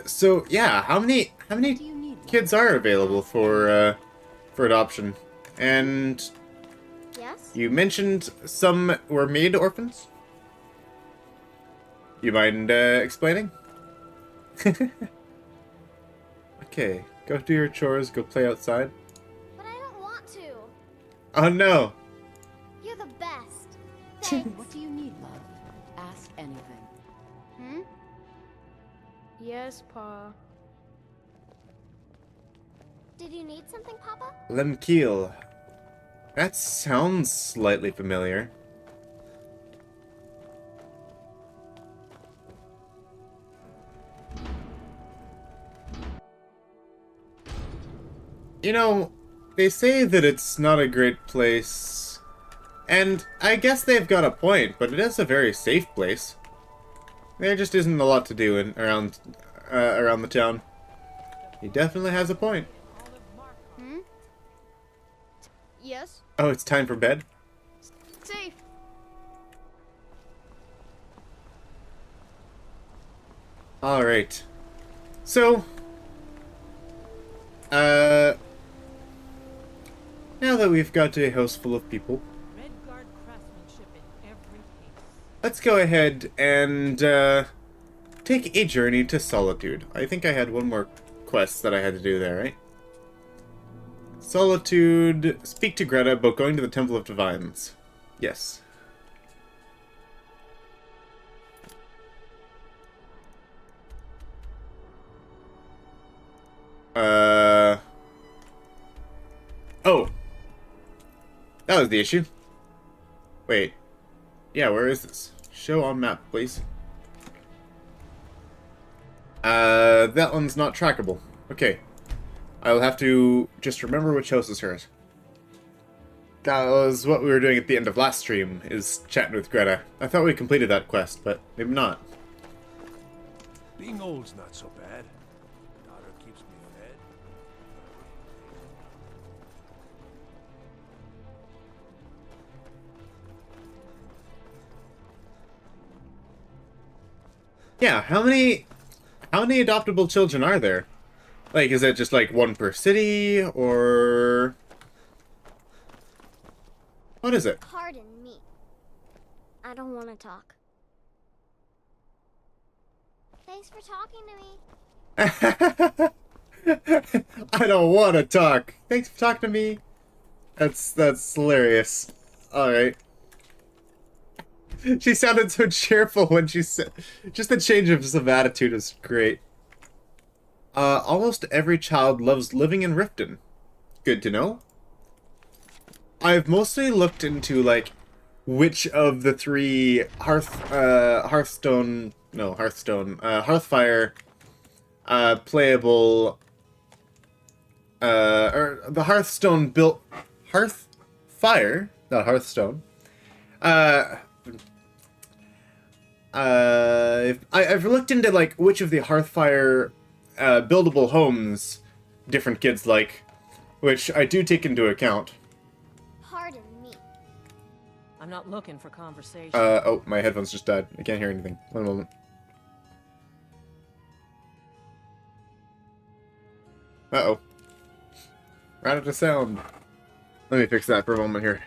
So yeah, how many kids are available for adoption? And yes? You mentioned some were made orphans? You mind explaining? Okay, go do your chores, go play outside. But I don't want to. Oh no. You're the best. Thanks. What do you need, love? Ask anything. Hmm? Yes, Pa. Did you need something, Papa? Lemkeel. That sounds slightly familiar. You know, they say that it's not a great place, and I guess they've got a point, but it is a very safe place. There just isn't a lot to do around the town. He definitely has a point. Hmm? Yes? Oh, it's time for bed? Safe. Alright. So, now that we've got a house full of people, let's go ahead and take a journey to Solitude. I think I had one more quests that I had to do there, right? Solitude. Speak to Greta about going to the Temple of Divines. Yes. Oh. That was the issue. Wait. Yeah, where is this? Show on map, please. That one's not trackable. Okay. I'll have to just remember which house is hers. That was what we were doing at the end of last stream, is chatting with Greta. I thought we completed that quest, but maybe not. Being old's not so bad. Daughter keeps me fed. Yeah, how many adoptable children are there? Like, is it just like one per city, or what is it? Pardon me. I don't want to talk. Thanks for talking to me. I don't want to talk. Thanks for talking to me. That's hilarious. All right. She sounded so cheerful when she said. Just the change of attitude is great. Almost every child loves living in Riften. Good to know. I've mostly looked into, like, which of the three Hearthfire, playable, or the Hearthstone built, Hearthfire, not Hearthstone. I've looked into, like, which of the Hearthfire buildable homes different kids like, which I do take into account. Pardon me. I'm not looking for conversation. Oh, my headphones just died. I can't hear anything. One moment. Uh-oh. Ran out of sound. Let me fix that for a moment here.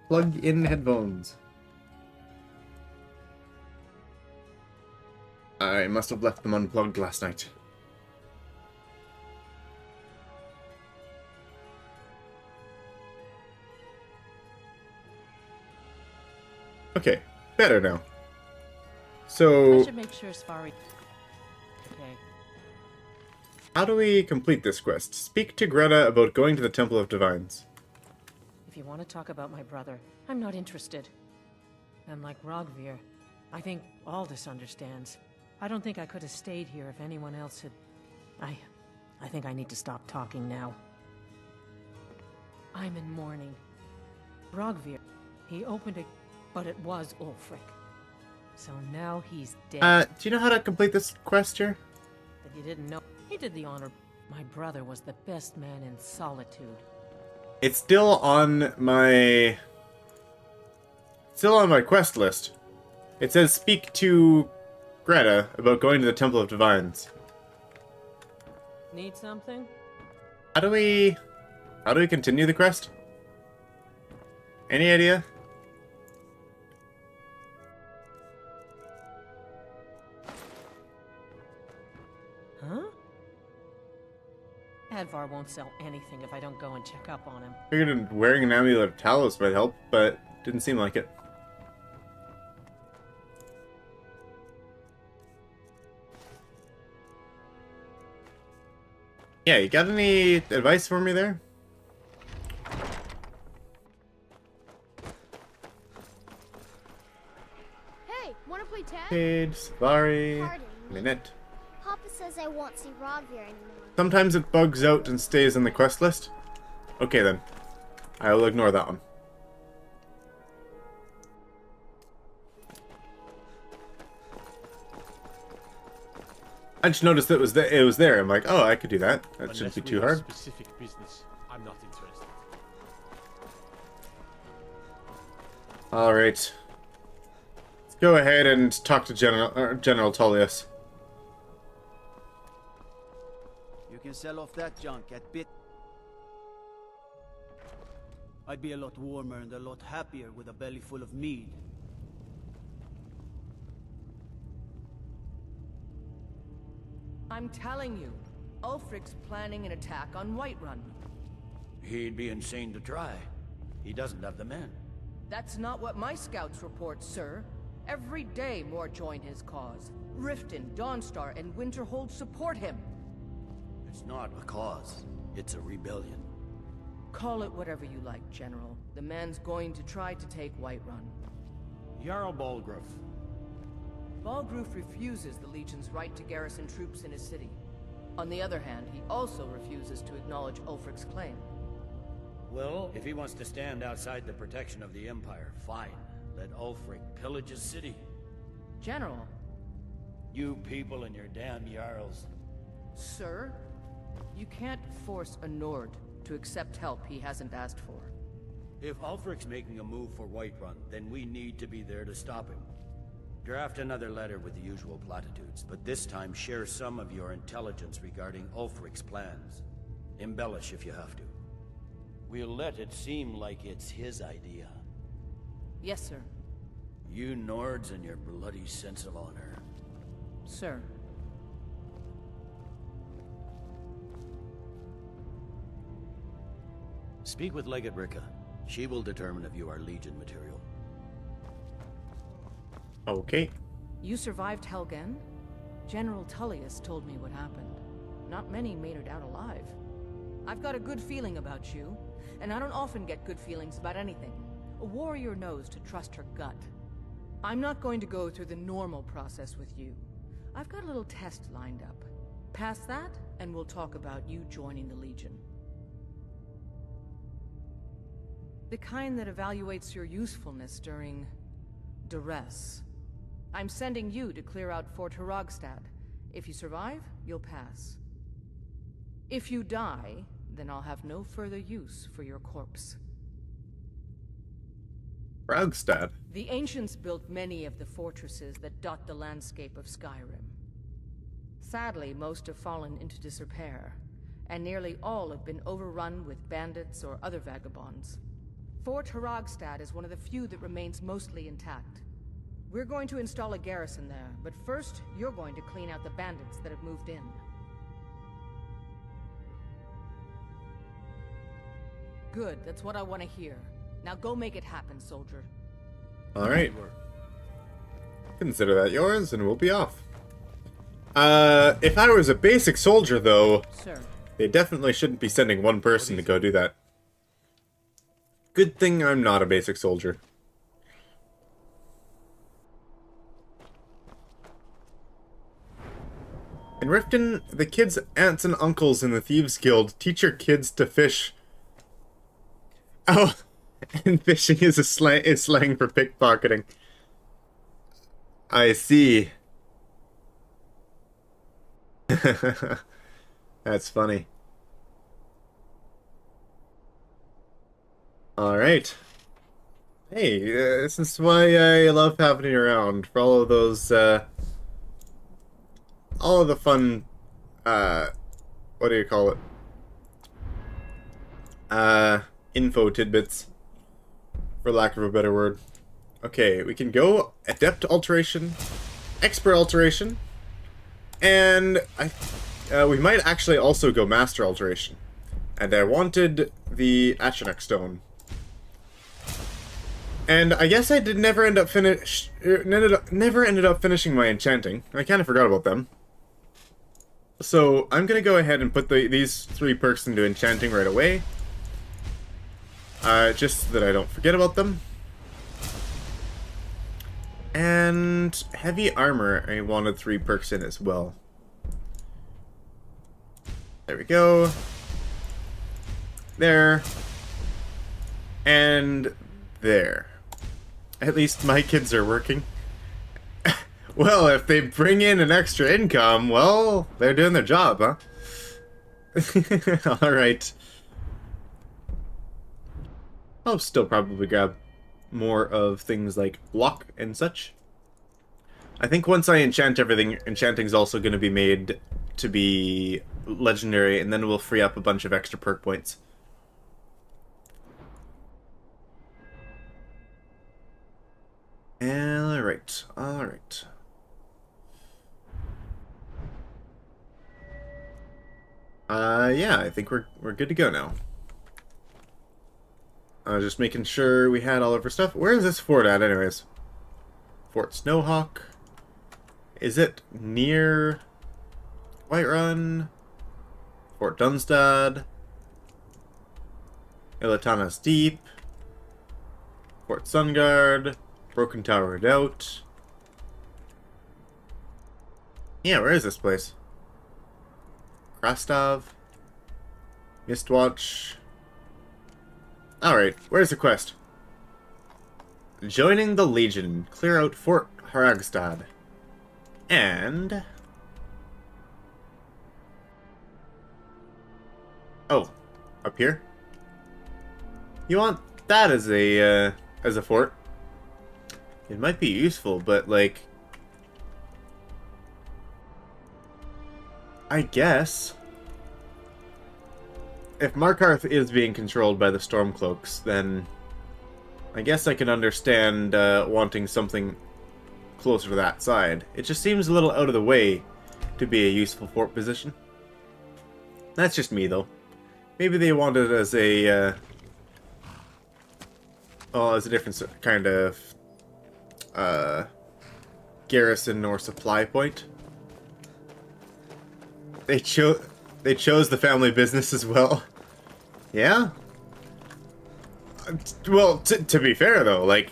Plug in headphones. I must have left them unplugged last night. Okay, better now. So, I should make sure Safari. Okay. How do we complete this quest? Speak to Greta about going to the Temple of Divines. If you want to talk about my brother, I'm not interested. And like Rogvir, I think Aldous understands. I don't think I could have stayed here if anyone else had... I think I need to stop talking now. I'm in mourning. Rogvir, he opened a... but it was Ulfric. So now he's dead. Do you know how to complete this quest here? That you didn't know. He did the honor. My brother was the best man in Solitude. It's still on my... quest list. It says speak to Greta about going to the Temple of Divines. Need something? How do we continue the quest? Any idea? Huh? Advar won't sell anything if I don't go and check up on him. Figured wearing an amulet of Talos might help, but didn't seem like it. Yeah, you got any advice for me there? Hey, wanna play tag? Cade, Safari, Pardon me. Minette. Papa says I won't see Rogvir anymore. Sometimes it bugs out and stays in the quest list. Okay then. I will ignore that one. I just noticed that it was there. I'm like, oh, I could do that. That shouldn't be too hard. Specific business, I'm not interested. All right. Let's go ahead and talk to General Tullius. You can sell off that junk at bit. I'd be a lot warmer and a lot happier with a belly full of mead. I'm telling you, Ulfric's planning an attack on Whiterun. He'd be insane to try. He doesn't have the men. That's not what my scouts report, sir. Every day more join his cause. Riften, Dawnstar, and Winterhold support him. It's not a cause. It's a rebellion. Call it whatever you like, General. The man's going to try to take Whiterun. Jarl Balgruuf. Balgruuf refuses the Legion's right to garrison troops in his city. On the other hand, he also refuses to acknowledge Ulfric's claim. Well, if he wants to stand outside the protection of the Empire, fine. Let Ulfric pillage his city. General. You people and your damn Jarls. Sir, you can't force a Nord to accept help he hasn't asked for. If Ulfric's making a move for Whiterun, then we need to be there to stop him. Draft another letter with the usual platitudes, but this time share some of your intelligence regarding Ulfric's plans. Embellish if you have to. We'll let it seem like it's his idea. Yes, sir. You Nords and your bloody sense of honor. Sir. Speak with Legate Rika. She will determine if you are Legion material. Okay. You survived Helgen? General Tullius told me what happened. Not many made it out alive. I've got a good feeling about you, and I don't often get good feelings about anything. A warrior knows to trust her gut. I'm not going to go through the normal process with you. I've got a little test lined up. Pass that, and we'll talk about you joining the Legion. The kind that evaluates your usefulness during duress. I'm sending you to clear out Fort Hrogstad. If you survive, you'll pass. If you die, then I'll have no further use for your corpse. Hrogstad? The ancients built many of the fortresses that dot the landscape of Skyrim. Sadly, most have fallen into disrepair, and nearly all have been overrun with bandits or other vagabonds. Fort Hrogstad is one of the few that remains mostly intact. We're going to install a garrison there, but first, you're going to clean out the bandits that have moved in. Good, that's what I want to hear. Now go make it happen, soldier. Alright. Consider that yours, and we'll be off. If I was a basic soldier, though, Sir. They definitely shouldn't be sending one person to go do that. Good thing I'm not a basic soldier. In Riften, the kids' aunts and uncles in the Thieves Guild teach your kids to fish. Oh, and fishing is slang for pickpocketing. I see. That's funny. Alright. Hey, this is why I love having you around, for all of those, all of the fun, what do you call it? Info tidbits, for lack of a better word. Okay, we can go Adept Alteration, Expert Alteration, and we might actually also go Master Alteration. And I wanted the Atronach Stone. And I guess I never ended up finishing my enchanting. I kind of forgot about them. So I'm gonna go ahead and put these 3 perks into enchanting right away. Just so that I don't forget about them. And heavy armor, I wanted 3 perks in as well. There we go. There. And there. At least my kids are working. Well, if they bring in an extra income, well, they're doing their job, huh? Alright. I'll still probably grab more of things like luck and such. I think once I enchant everything, enchanting's also going to be made to be legendary, and then we'll free up a bunch of extra perk points. Alright, alright. Yeah, I think we're good to go now. Just making sure we had all of our stuff. Where is this fort at, anyways? Fort Snowhawk. Is it near Whiterun? Fort Dunstad? Ilitana's Deep? Fort Sunguard? Broken Tower Redoubt? Yeah, where is this place? Krastov? Mistwatch? Alright, where's the quest? Joining the Legion. Clear out Fort Haragstad. And... oh, up here? You want that as a fort? It might be useful, but like... I guess... if Markarth is being controlled by the Stormcloaks, then... I guess I can understand wanting something closer to that side. It just seems a little out of the way to be a useful fort position. That's just me, though. Maybe they want it as a... well, as a different kind of... garrison or supply point. They chose the family business as well. Yeah? Well, to be fair, though, like,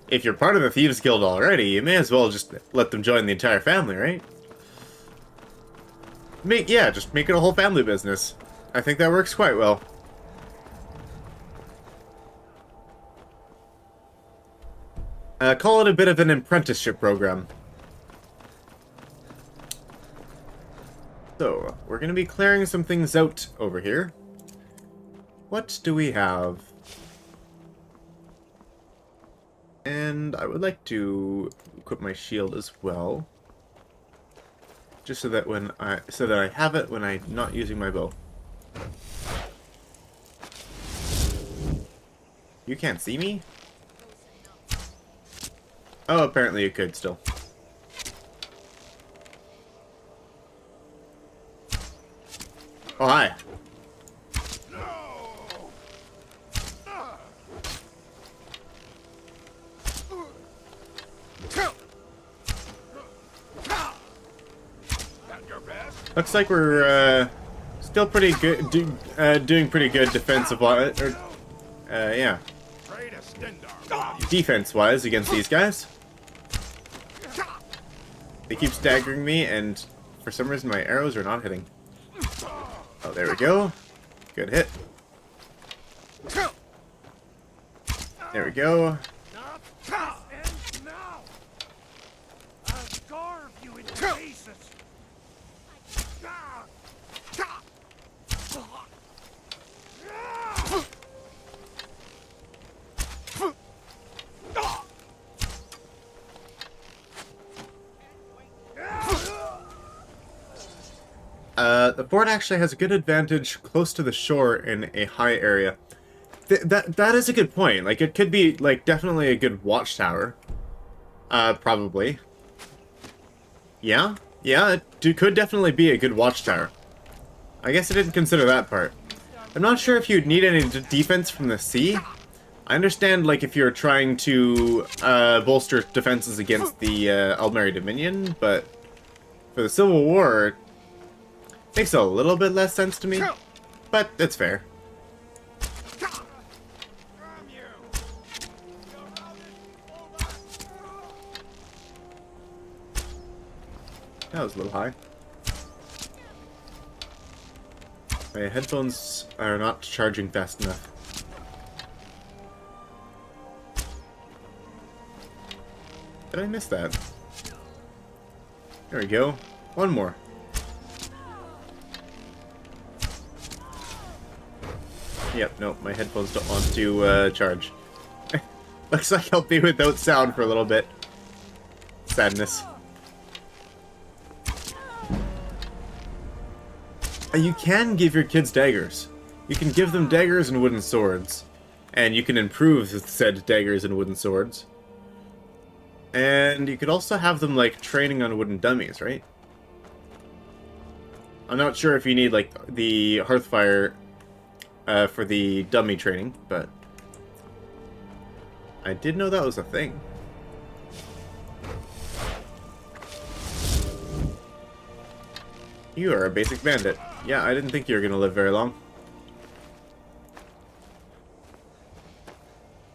if you're part of the Thieves Guild already, you may as well just let them join the entire family, right? Just make it a whole family business. I think that works quite well. Call it a bit of an apprenticeship program. So, we're going to be clearing some things out over here. What do we have? And I would like to equip my shield as well. Just so that I have it when I'm not using my bow. You can't see me? Oh, apparently you could still. Oh, hi. Looks like we're still pretty good, doing pretty good defensive-wise, yeah, defense-wise against these guys. They keep staggering me, and for some reason my arrows are not hitting. Oh, there we go. Good hit. There we go. The fort actually has a good advantage close to the shore in a high area. That is a good point. Like, it could be, like, definitely a good watchtower. Probably. Yeah? Yeah, it could definitely be a good watchtower. I guess I didn't consider that part. I'm not sure if you'd need any defense from the sea. I understand, like, if you're trying to bolster defenses against the Aldmeri Dominion, but for the Civil War, makes a little bit less sense to me, but it's fair. That was a little high. My headphones are not charging fast enough. Did I miss that? There we go. One more. Yep, nope, my headphones don't want to charge. Looks like I'll be without sound for a little bit. Sadness. You can give your kids daggers. You can give them daggers and wooden swords. And you can improve said daggers and wooden swords. And you could also have them, like, training on wooden dummies, right? I'm not sure if you need, like, the Hearthfire for the dummy training, but I did know that was a thing. You are a basic bandit. Yeah, I didn't think you were gonna live very long.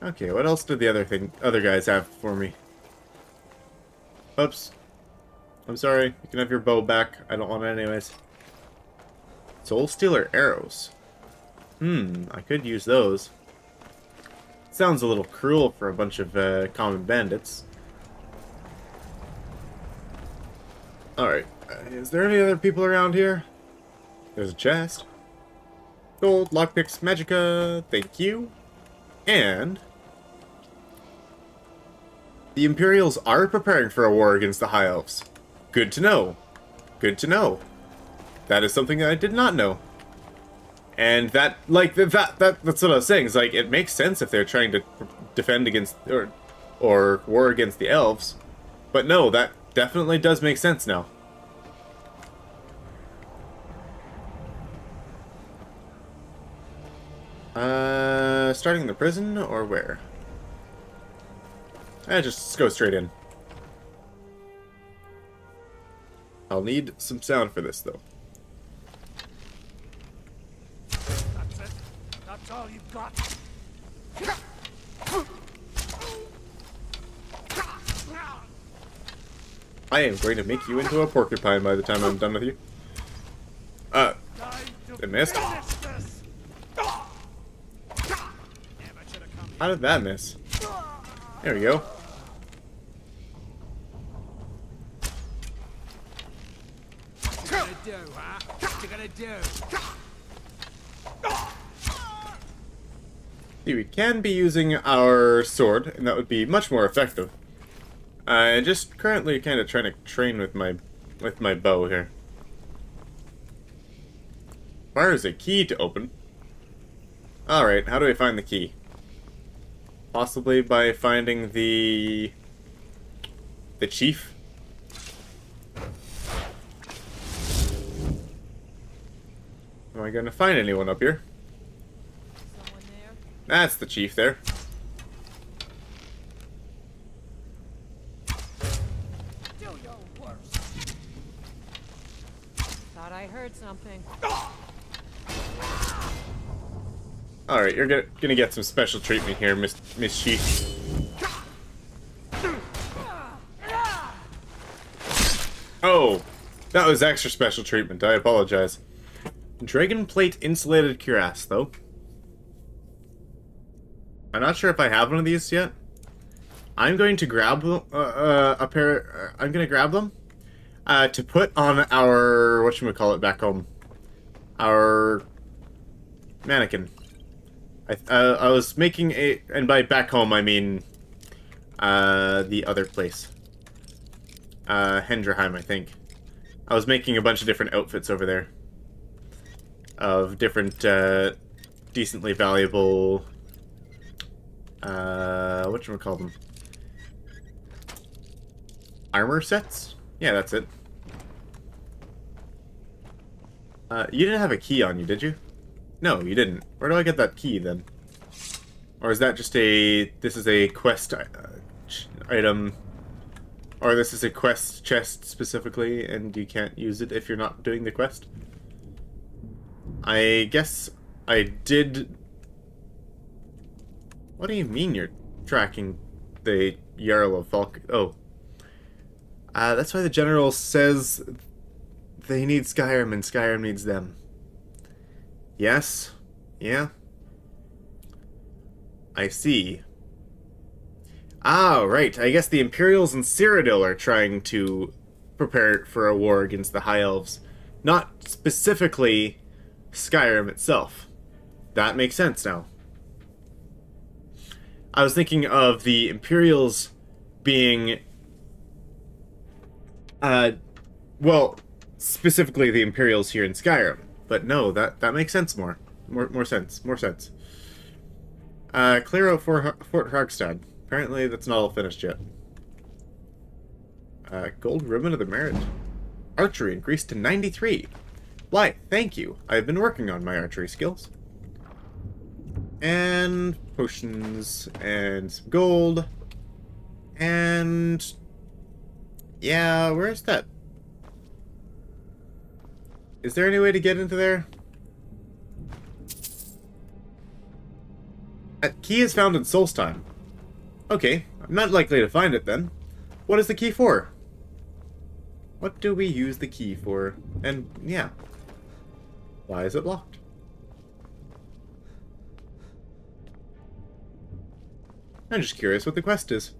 Okay, what else did the other guys have for me? Oops. I'm sorry. You can have your bow back. I don't want it anyways. Soul Stealer arrows. I could use those. Sounds a little cruel for a bunch of common bandits. Alright. Is there any other people around here? There's a chest. Gold, lockpicks, magicka. Thank you. And the Imperials are preparing for a war against the High Elves. Good to know. Good to know. That is something that I did not know. And that, like, that's what I was saying. It's like, it makes sense if they're trying to defend against, or war against the elves. But no, that definitely does make sense now. Starting in the prison, or where? Just go straight in. I'll need some sound for this, though. That's it. That's all you've got. I am going to make you into a porcupine by the time I'm done with you. It missed. How did that miss? There we go. What you gonna do, huh? What you gonna do? See, we can be using our sword, and that would be much more effective. I'm just currently kind of trying to train with my bow here. Requires a key to open. Alright, how do I find the key? Possibly by finding the chief. Am I gonna find anyone up here? Someone there? That's the chief there. Do your worst. Thought I heard something. Alright, you're gonna get some special treatment here, Miss Chief. Oh, that was extra special treatment. I apologize. Dragon Plate Insulated Cuirass, though. I'm not sure if I have one of these yet. I'm going to grab a pair. I'm gonna grab them to put on our whatchamacallit back home. Our mannequin. I was making a, and by back home I mean the other place. Hendraheim, I think. I was making a bunch of different outfits over there. Of different, decently valuable, whatchamacall them? Armor sets? Yeah, that's it. You didn't have a key on you, did you? No, you didn't. Where do I get that key, then? Or is that just this is a quest item, or this is a quest chest specifically, and you can't use it if you're not doing the quest? I guess I did... What do you mean you're tracking the Jarl of Falk? Oh. That's why the general says they need Skyrim and Skyrim needs them. Yes? Yeah? I see. Ah, right. I guess the Imperials and Cyrodiil are trying to prepare for a war against the High Elves. Not specifically Skyrim itself. That makes sense now. I was thinking of the Imperials being... well, specifically the Imperials here in Skyrim. But no, that makes sense more sense. Clear out Fort Harkstad. Apparently that's not all finished yet. Gold Ribbon of the Merit. Archery increased to 93. Why, thank you. I've been working on my archery skills. And potions, and some gold. And... yeah, where's that? Is there any way to get into there? That key is found in Solstheim. Okay, I'm not likely to find it then. What is the key for? What do we use the key for? And, yeah. Why is it locked? I'm just curious what the quest is.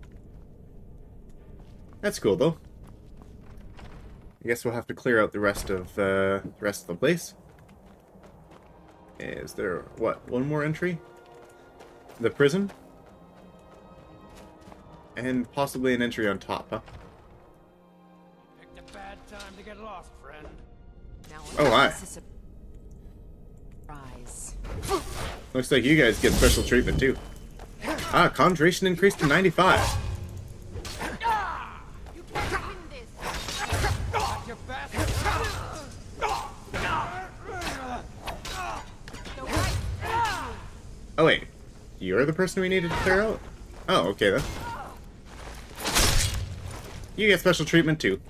That's cool, though. I guess we'll have to clear out the rest of the place. Is there, what, one more entry? The prison? And possibly an entry on top, huh? Picked a bad time to get lost, friend. Oh, hi. Looks like you guys get special treatment, too. Ah, concentration increased to 95. Oh, wait. You're the person we needed to clear out? Oh, okay then. You get special treatment too.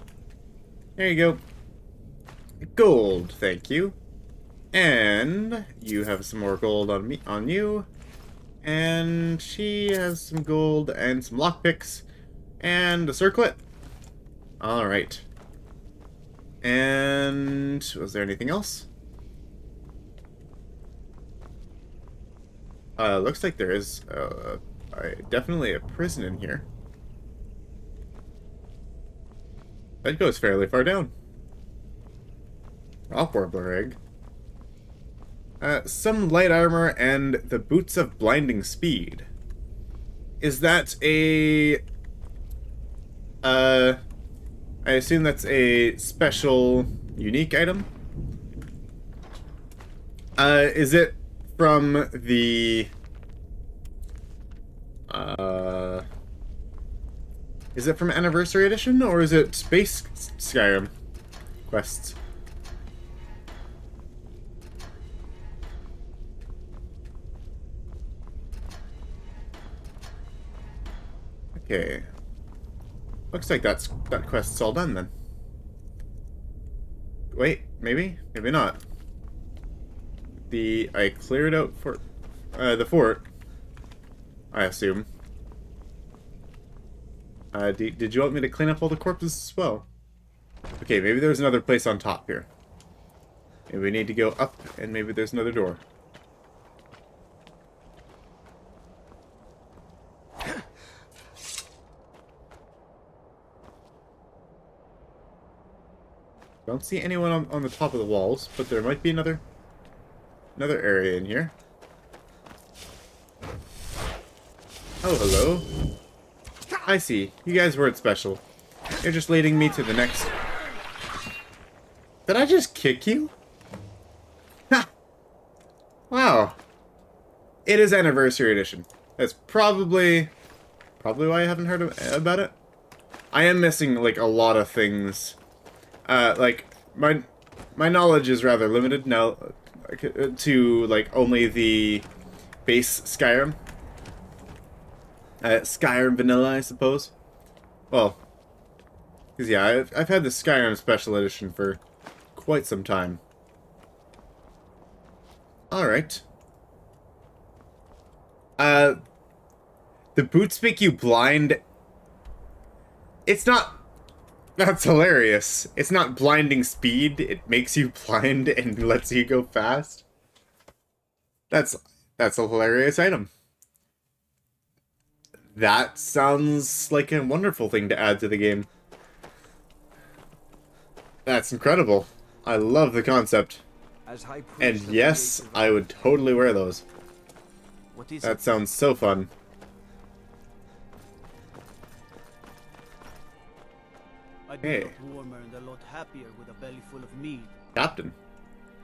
There you go. Gold, thank you. And you have some more gold on me, on you. And she has some gold and some lockpicks and a circlet. All right. And was there anything else? Looks like there is definitely a prison in here. That goes fairly far down. Rock warbler egg. Some light armor and the boots of blinding speed. Is that a... I assume that's a special, unique item? Is it from the... is it from Anniversary Edition, or is it Space Skyrim quests? Okay. Looks like that quest's all done then. Wait, maybe? Maybe not. I cleared out for the fort, I assume. Did you want me to clean up all the corpses as well? Okay, maybe there's another place on top here. Maybe we need to go up, and maybe there's another door. Don't see anyone on the top of the walls, but there might be another area in here. Oh, hello. I see. You guys weren't special. You're just leading me to the next... Did I just kick you? Ha! Wow. It is Anniversary Edition. That's probably why I haven't heard about it. I am missing, like, a lot of things. Like, my knowledge is rather limited now to, like, only the base Skyrim. Skyrim Vanilla, I suppose. Well, because, yeah, I've had the Skyrim Special Edition for quite some time. Alright. The boots make you blind. It's not... That's hilarious. It's not blinding speed. It makes you blind and lets you go fast. That's a hilarious item. That sounds like a wonderful thing to add to the game. That's incredible. I love the concept. And yes, I would totally wear those. That sounds so fun. Hey. Captain.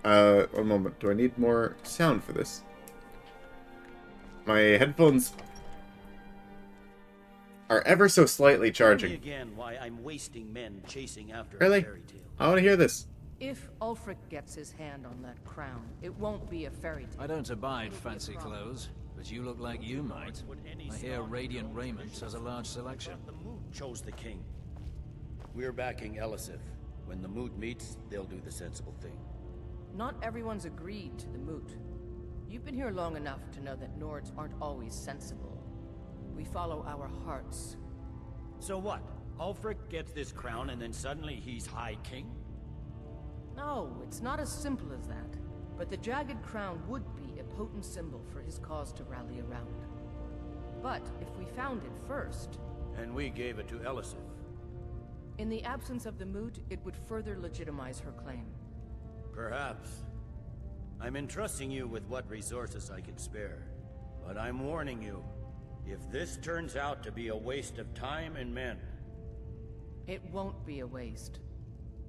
One moment. Do I need more sound for this? My headphones are ever so slightly charging. Again, why I'm wasting men chasing after really? a fairy tale. I want to hear this. If Ulfric gets his hand on that crown, it won't be a fairy tale. I don't abide fancy clothes, but you look like you might. I hear Radiant Raiment has a large selection. The Moot chose the king. We're backing Elisif. When the Moot meets, they'll do the sensible thing. Not everyone's agreed to the Moot. You've been here long enough to know that Nords aren't always sensible. We follow our hearts. So what? Ulfric gets this crown and then suddenly he's High King? No, it's not as simple as that. But the Jagged Crown would be a potent symbol for his cause to rally around. But if we found it first... And we gave it to Elisif. In the absence of the Moot, it would further legitimize her claim. Perhaps. I'm entrusting you with what resources I can spare. But I'm warning you, if this turns out to be a waste of time and men... It won't be a waste.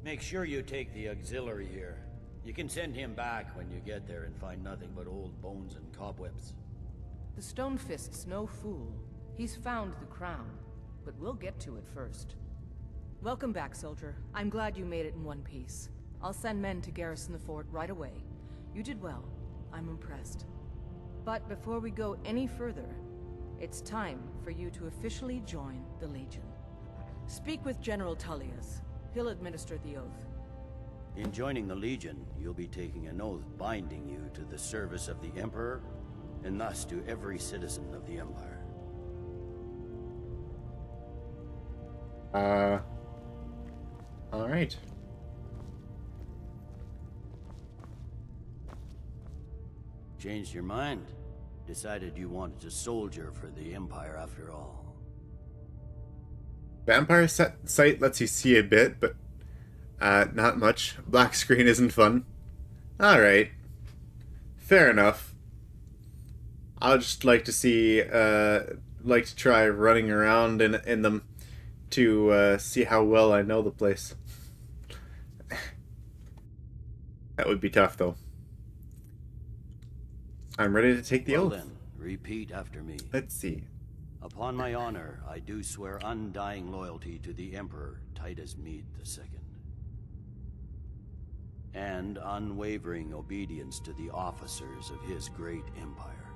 Make sure you take the auxiliary here. You can send him back when you get there and find nothing but old bones and cobwebs. The Stonefist's no fool. He's found the crown, but we'll get to it first. Welcome back, soldier. I'm glad you made it in one piece. I'll send men to garrison the fort right away. You did well. I'm impressed. But before we go any further, it's time for you to officially join the Legion. Speak with General Tullius. He'll administer the oath. In joining the Legion, you'll be taking an oath binding you to the service of the Emperor, and thus to every citizen of the Empire. Alright. Changed your mind? Decided you wanted to soldier for the Empire after all. Vampire sight lets you see a bit, but not much. Black screen isn't fun. Alright. Fair enough. I'll just like to see, like to try running around in them to see how well I know the place. That would be tough, though. I'm ready to take the oath. Then, repeat after me. Let's see. Upon my honor, I do swear undying loyalty to the Emperor Titus Mede II. And unwavering obedience to the officers of his great empire.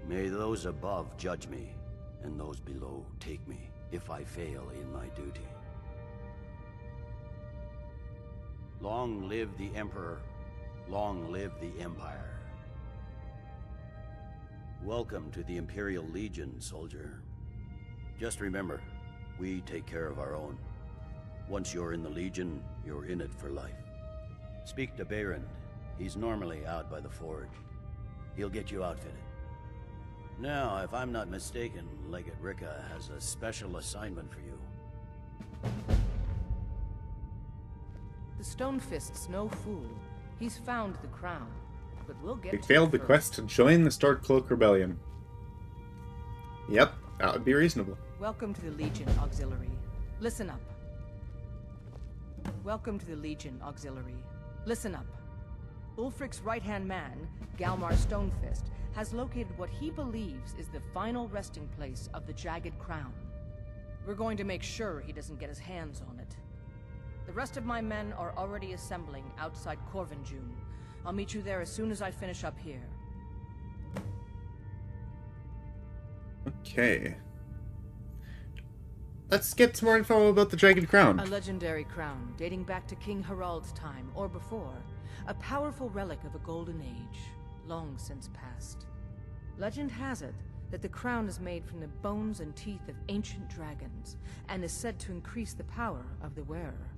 May those above judge me, and those below take me, if I fail in my duty. Long live the Emperor, long live the Empire. Welcome to the Imperial Legion, soldier. Just remember, we take care of our own. Once you're in the Legion, you're in it for life. Speak to Behrend. He's normally out by the forge. He'll get you outfitted. Now, if I'm not mistaken, Legate Ricka has a special assignment for you. The Stonefist's no fool. He's found the crown, but we'll get We to failed it the first. quest to join the Stormcloak Rebellion. Yep, that would be reasonable. Welcome to the Legion Auxiliary. Listen up. Welcome to the Legion Auxiliary. Listen up. Ulfric's right-hand man, Galmar Stonefist, has located what he believes is the final resting place of the Jagged Crown. We're going to make sure he doesn't get his hands on it. The rest of my men are already assembling outside Corvinjune. I'll meet you there as soon as I finish up here. Okay. Let's get some more info about the Jagged Crown. A legendary crown dating back to King Harald's time, or before. A powerful relic of a golden age, long since past. Legend has it that the crown is made from the bones and teeth of ancient dragons, and is said to increase the power of the wearer.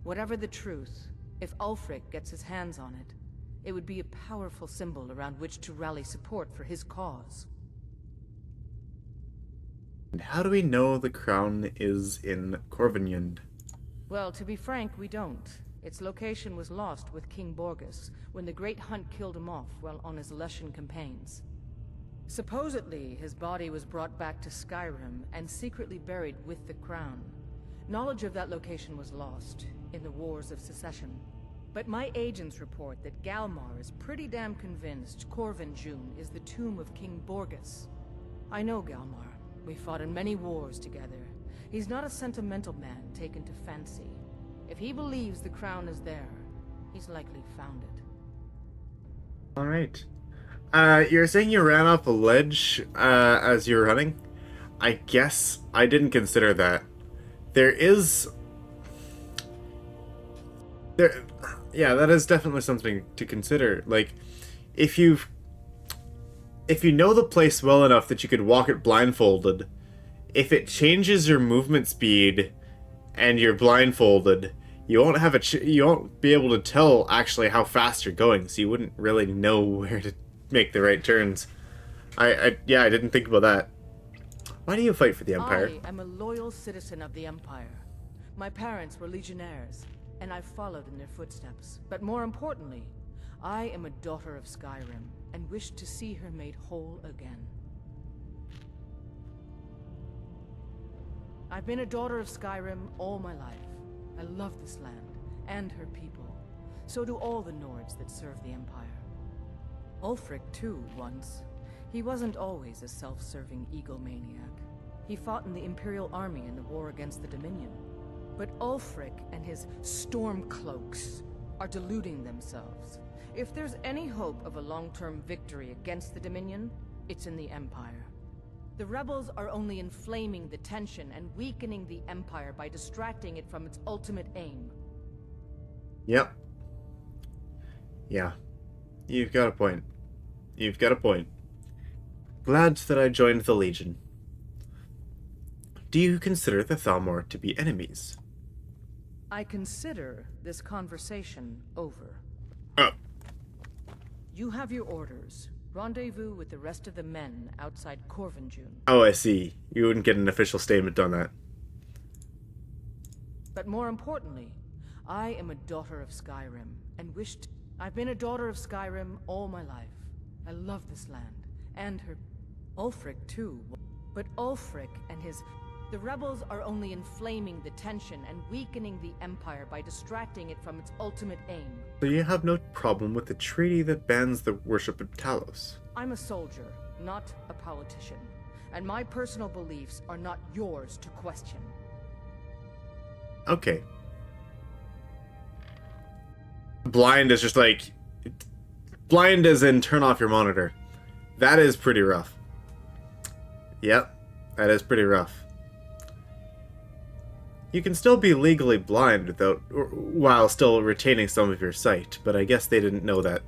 Whatever the truth, if Ulfric gets his hands on it, it would be a powerful symbol around which to rally support for his cause. And how do we know the crown is in Corvinjund? Well, to be frank, we don't. Its location was lost with King Borgus when the Great Hunt killed him off while on his Lushan campaigns. Supposedly, his body was brought back to Skyrim and secretly buried with the crown. Knowledge of that location was lost in the Wars of Secession. But my agents report that Galmar is pretty damn convinced Corvinjune is the tomb of King Borgus. I know Galmar. We fought in many wars together, He's not a sentimental man taken to fancy. If he believes the crown is there, he's likely found it. Alright. You're saying you ran off a ledge as you were running? I guess I didn't consider that. Yeah, that is definitely something to consider. Like, if you know the place well enough that you could walk it blindfolded, if it changes your movement speed and you're blindfolded, you won't be able to tell actually how fast you're going, so you wouldn't really know where to make the right turns. I didn't think about that. Why do you fight for the Empire? I am a loyal citizen of the Empire. My parents were legionnaires, and I followed in their footsteps. But more importantly, I am a daughter of Skyrim, and wish to see her made whole again. I've been a daughter of Skyrim all my life. I love this land, and her people. So do all the Nords that serve the Empire. Ulfric, too, once. He wasn't always a self-serving egomaniac. He fought in the Imperial Army in the war against the Dominion. But Ulfric and his Stormcloaks are deluding themselves. If there's any hope of a long-term victory against the Dominion, it's in the Empire. The rebels are only inflaming the tension and weakening the Empire by distracting it from its ultimate aim. Yep. Yeah. You've got a point. You've got a point. Glad that I joined the Legion. Do you consider the Thalmor to be enemies? I consider this conversation over. Oh. You have your orders. Rendezvous with the rest of the men outside Corvinjune. Oh, I see. You wouldn't get an official statement on that. But more importantly, I am a daughter of Skyrim, and I've been a daughter of Skyrim all my life. I love this land, and her... Ulfric, too. But Ulfric and his... The rebels are only inflaming the tension and weakening the Empire by distracting it from its ultimate aim. So you have no problem with the treaty that bans the worship of Talos? I'm a soldier, not a politician. And my personal beliefs are not yours to question. Okay. Blind is just like... Blind as in turn off your monitor. That is pretty rough. Yep, that is pretty rough. You can still be legally blind while still retaining some of your sight, but I guess they didn't know that.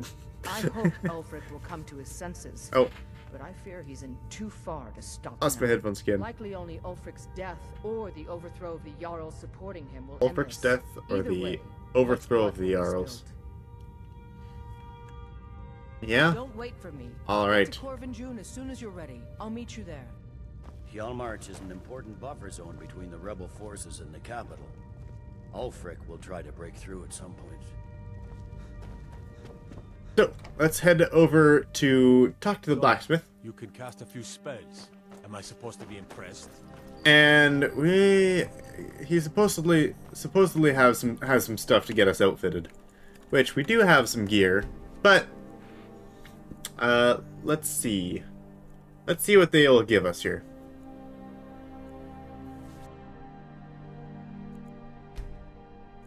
I hope Ulfric will come to his senses. Oh. But I fear he's in too far to stop. Lost my headphones again. Likely only Ulfric's death or the overthrow of the Jarls supporting him will Ulfric's death or the overthrow of the Jarls. Yeah? Don't wait for me. Alright. Get to Corvinjune as soon as you're ready. I'll meet you there. Hjalmarch is an important buffer zone between the rebel forces and the capital. Ulfric will try to break through at some point. So, let's head over to talk to the blacksmith. You can cast a few spells. Am I supposed to be impressed? And he supposedly has some stuff to get us outfitted, which we do have some gear, but let's see what they'll give us here.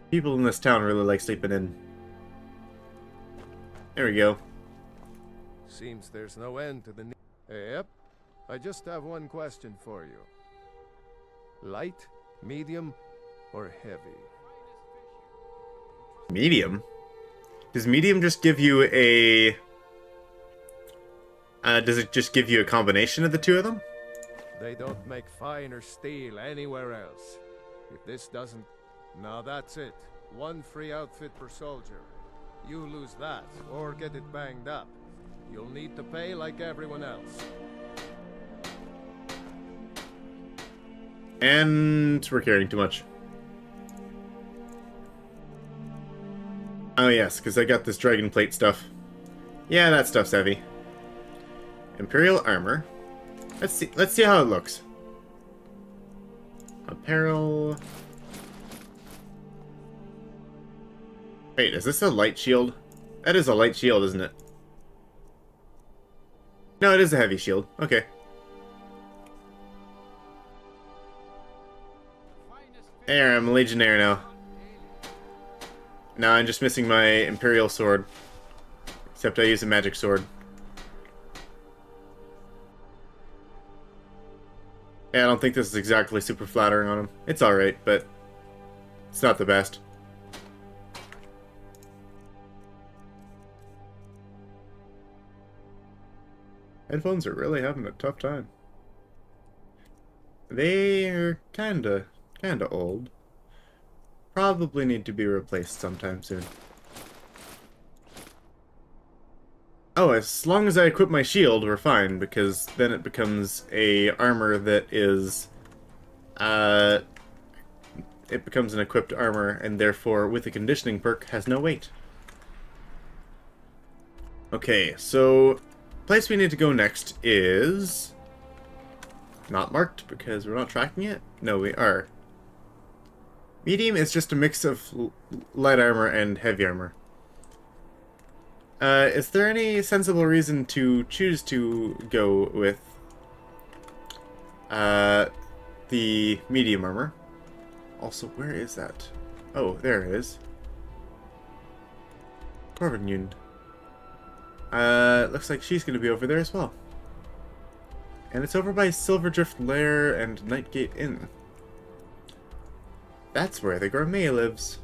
People in this town really like sleeping in. There we go. Seems there's no end to the need. Yep. I just have one question for you. Light, medium, or heavy? Medium? Does medium just give you a... does it just give you a combination of the two of them? They don't make finer steel anywhere else. If this doesn't... Now that's it. One free outfit per soldier. You lose that, or get it banged up. You'll need to pay like everyone else. And we're carrying too much. Oh yes, because I got this dragon plate stuff. Yeah, that stuff's heavy. Imperial armor. Let's see how it looks. Apparel. Wait, is this a light shield? That is a light shield, isn't it? No, it is a heavy shield. Okay. There, I'm a legionnaire now. Now I'm just missing my Imperial sword. Except I use a magic sword. Yeah, I don't think this is exactly super flattering on him. It's alright, but it's not the best. Headphones are really having a tough time. They're kinda old. Probably need to be replaced sometime soon. Oh, as long as I equip my shield, we're fine, because then it becomes a armor that is... it becomes an equipped armor, and therefore, with a conditioning perk, has no weight. Okay, so... place we need to go next is... not marked, because we're not tracking it? No, we are. Medium is just a mix of light armor and heavy armor. Is there any sensible reason to choose to go with the medium armor? Also, where is that? Oh, there it is. Corvinune. Looks like she's going to be over there as well. And it's over by Silverdrift Lair and Nightgate Inn. That's where the gourmet lives.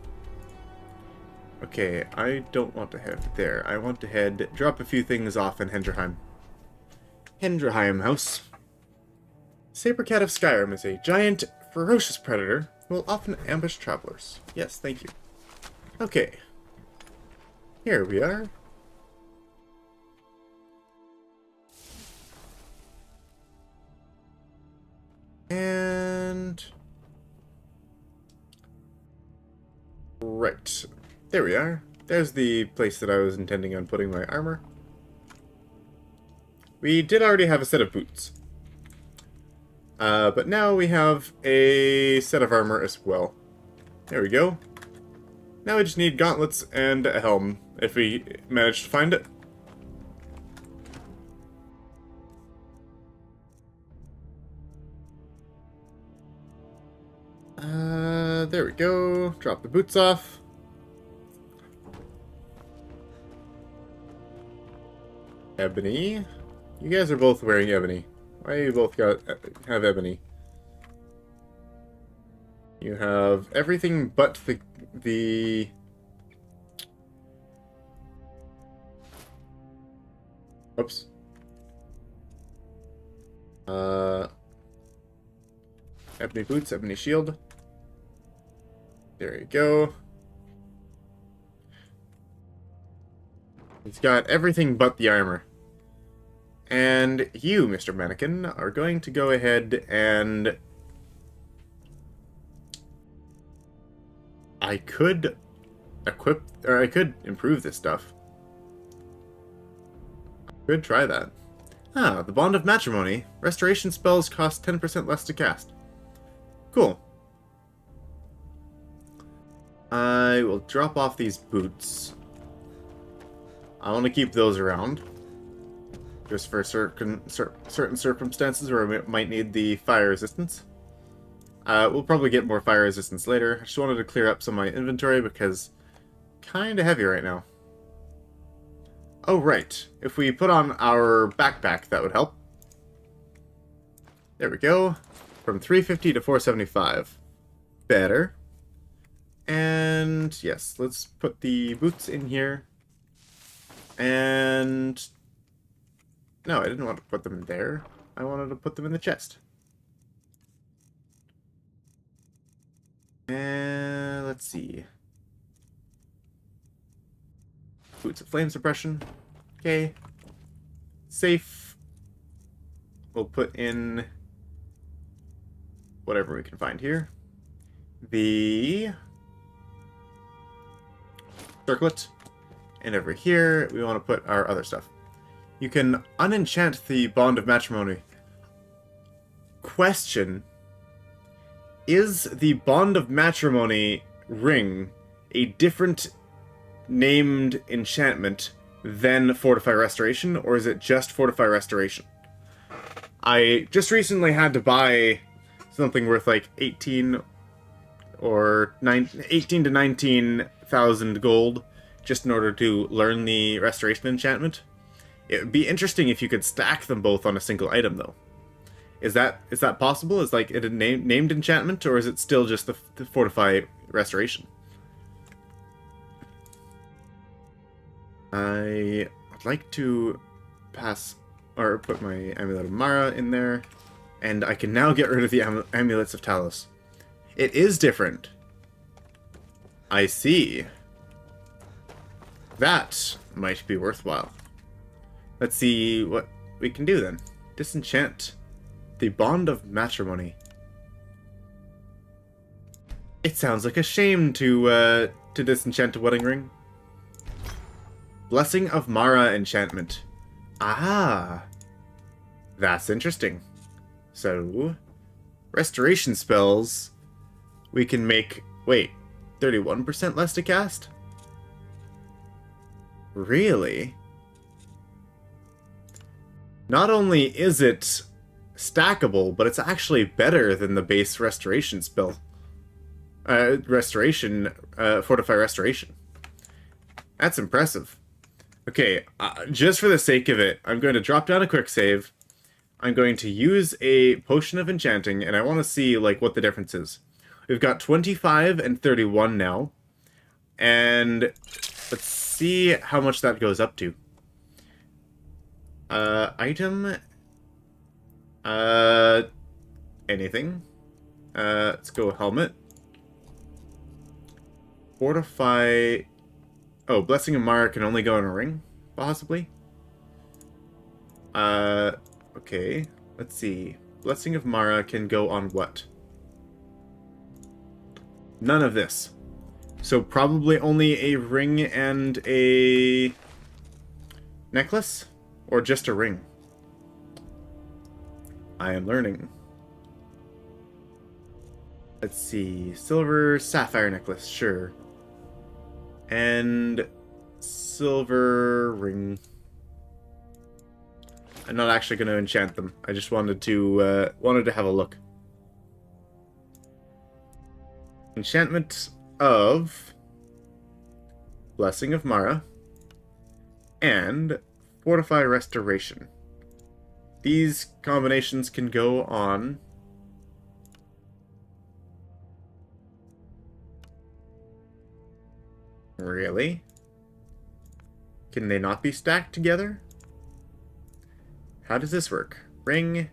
Okay, I don't want to head there. I want to head, drop a few things off in Hendrheim. Hendrheim House. Saber Cat of Skyrim is a giant, ferocious predator who will often ambush travelers. Yes, thank you. Okay. Here we are. And... right. There we are. There's the place that I was intending on putting my armor. We did already have a set of boots. But now we have a set of armor as well. There we go. Now we just need gauntlets and a helm, if we manage to find it. There we go. Drop the boots off. Ebony. You guys are both wearing ebony. Why you both have ebony? You have everything but the oops. Ebony boots, ebony shield. There you go. It's got everything but the armor. And you, Mr. Mannequin, are going to go ahead and... I could equip, or I could improve this stuff. I could try that. Ah, the Bond of Matrimony. Restoration spells cost 10% less to cast. Cool. I will drop off these boots. I want to keep those around. Just for certain circumstances where we might need the fire resistance. We'll probably get more fire resistance later. I just wanted to clear up some of my inventory because kind of heavy right now. Oh, right. If we put on our backpack, that would help. There we go. From 350 to 475. Better. And yes, let's put the boots in here. And... no, I didn't want to put them there. I wanted to put them in the chest. And let's see. Boots of flame suppression. Okay. Safe. We'll put in whatever we can find here. The circlet. And over here, we want to put our other stuff. You can unenchant the Bond of Matrimony. Question. Is the Bond of Matrimony ring a different named enchantment than Fortify Restoration, or is it just Fortify Restoration? I just recently had to buy something worth like 18 or 18 to 19,000 gold just in order to learn the restoration enchantment. It would be interesting if you could stack them both on a single item, though. Is that possible? Is like it a named enchantment, or is it still just the fortify restoration? I would like to pass or put my Amulet of Mara in there, and I can now get rid of the Amulets of Talos. It is different. I see. That might be worthwhile. Let's see what we can do then. Disenchant the Bond of Matrimony. It sounds like a shame to disenchant a wedding ring. Blessing of Mara enchantment. Ah, that's interesting. So, restoration spells, we can make, wait, 31% less to cast? Really? Not only is it stackable, but it's actually better than the base restoration spell. Fortify restoration. That's impressive. Okay, just for the sake of it, I'm going to drop down a quick save. I'm going to use a potion of enchanting, and I want to see like what the difference is. We've got 25 and 31 now, and let's see how much that goes up to. Item. Anything. Let's go helmet. Fortify. Oh, Blessing of Mara can only go in a ring, possibly. Okay. Let's see. Blessing of Mara can go on what? None of this. So probably only a ring and a necklace? Or just a ring? I am learning. Let's see. Silver sapphire necklace, sure. And silver ring. I'm not actually going to enchant them. I just wanted to have a look. Enchantment of Blessing of Mara and Fortify Restoration. These combinations can go on Really? Can they not be stacked together? How does this work? Ring,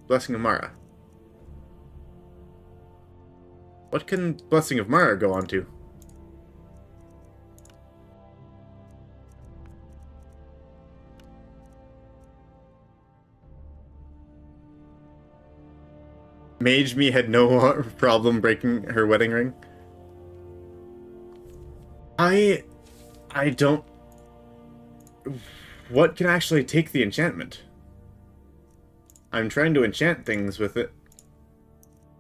Blessing of Mara. What can Blessing of Mara go on to? Mage Me had no problem breaking her wedding ring. I don't... What can actually take the enchantment? I'm trying to enchant things with it,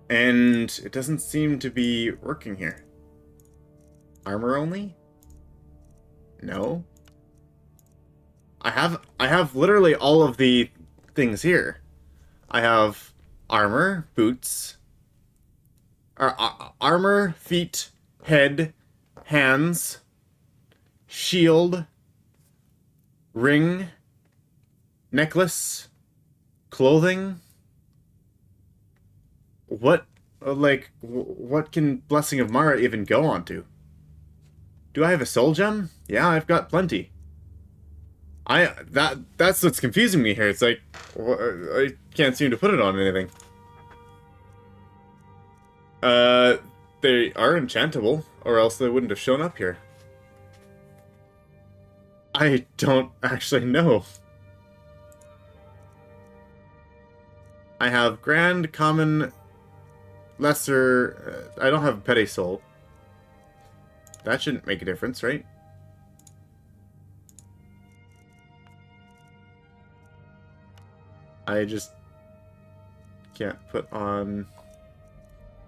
and it doesn't seem to be working here. Armor only? No. I have literally all of the things here. I have armor, boots, armor, feet, head, hands, shield, ring, necklace, clothing. What can Blessing of Mara even go onto? Do I have a soul gem? Yeah, I've got plenty. That's what's confusing me here. It's like, I can't seem to put it on anything. They are enchantable, or else they wouldn't have shown up here. I don't actually know. I have Grand, Common, Lesser... I don't have a Petty Soul. That shouldn't make a difference, right? I just can't put on...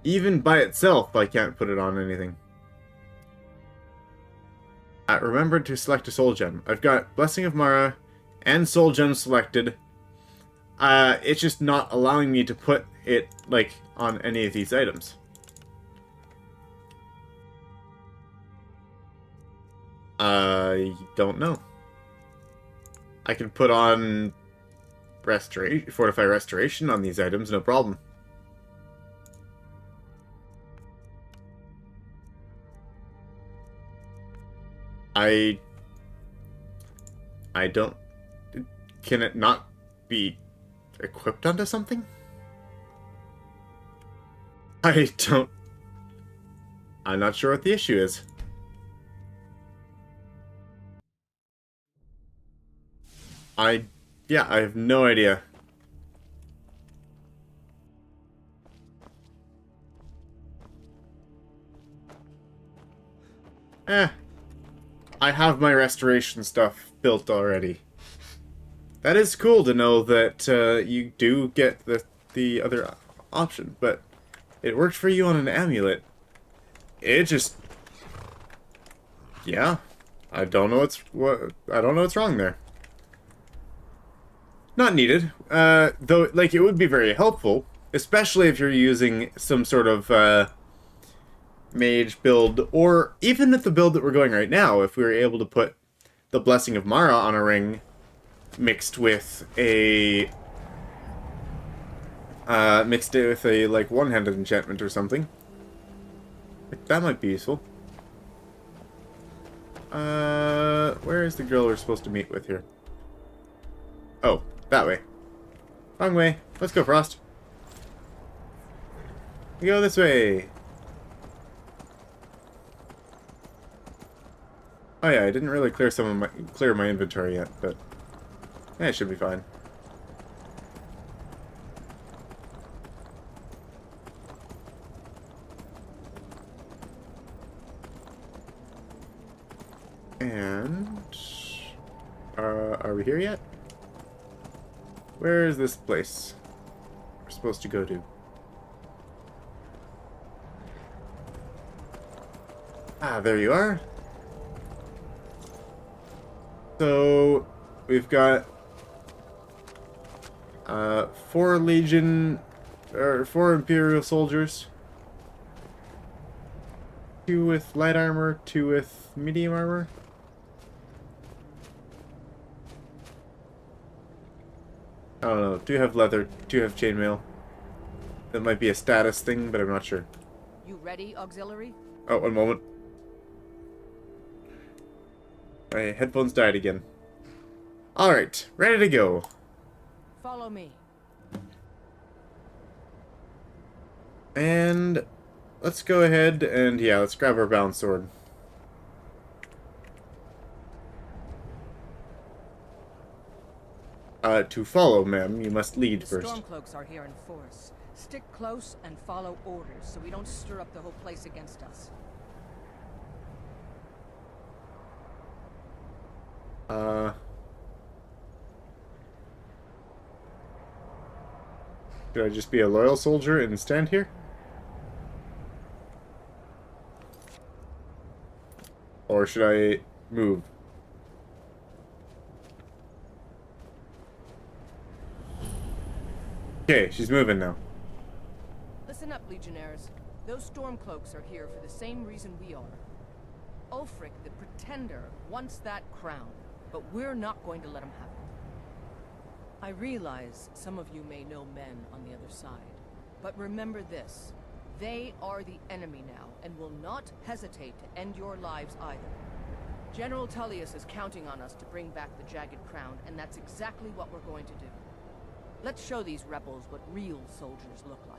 Even by itself, I can't put it on anything. Remember to select a soul gem. I've got Blessing of Mara and soul gem selected. It's just not allowing me to put it, like, on any of these items. I don't know. I can put on fortify restoration on these items, no problem. I don't... Can it not be equipped onto something? I'm not sure what the issue is. Yeah, I have no idea. I have my restoration stuff built already. That is cool to know that you do get the other option, but it worked for you on an amulet. It just... Yeah. I don't know what's wrong there. Not needed. Though, like, it would be very helpful, especially if you're using some sort of mage build, or even at the build that we're going right now, if we were able to put the Blessing of Mara on a ring mixed with a like one-handed enchantment or something. That might be useful. Where is the girl we're supposed to meet with here? Oh, that way. Wrong way. Let's go, Frost. We go this way. Oh yeah, I didn't really clear my inventory yet, but yeah, it should be fine. And are we here yet? Where is this place we're supposed to go to? Ah, there you are. So we've got 4 Legion, or 4 Imperial soldiers. 2 with light armor, 2 with medium armor. I don't know. 2 have leather, 2 have chainmail. That might be a status thing, but I'm not sure. You ready, auxiliary? Oh, one moment. My headphones died again. Alright, ready to go. Follow me. And let's go ahead and, yeah, let's grab our bound sword. To follow, ma'am, you must lead first. Stormcloaks are here in force. Stick close and follow orders so we don't stir up the whole place against us. Should I just be a loyal soldier and stand here? Or should I move? Okay, she's moving now. Listen up, Legionnaires. Those Stormcloaks are here for the same reason we are. Ulfric, the Pretender, wants that crown, but we're not going to let him have it. I realize some of you may know men on the other side, but remember this. They are the enemy now, and will not hesitate to end your lives either. General Tullius is counting on us to bring back the Jagged Crown, and that's exactly what we're going to do. Let's show these rebels what real soldiers look like.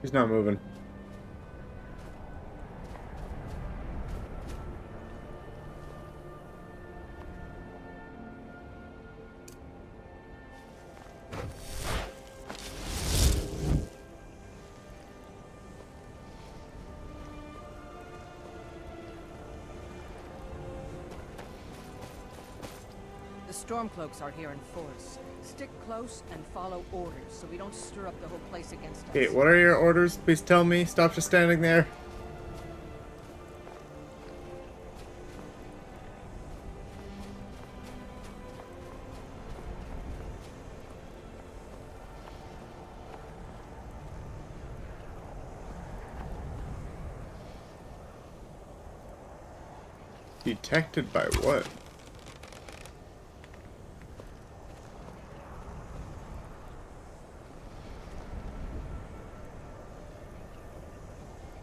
He's not moving. The Stormcloaks are here in force. Stick close and follow orders so we don't stir up the whole place against us. Okay, what are your orders? Please tell me. Stop just standing there. Detected by what?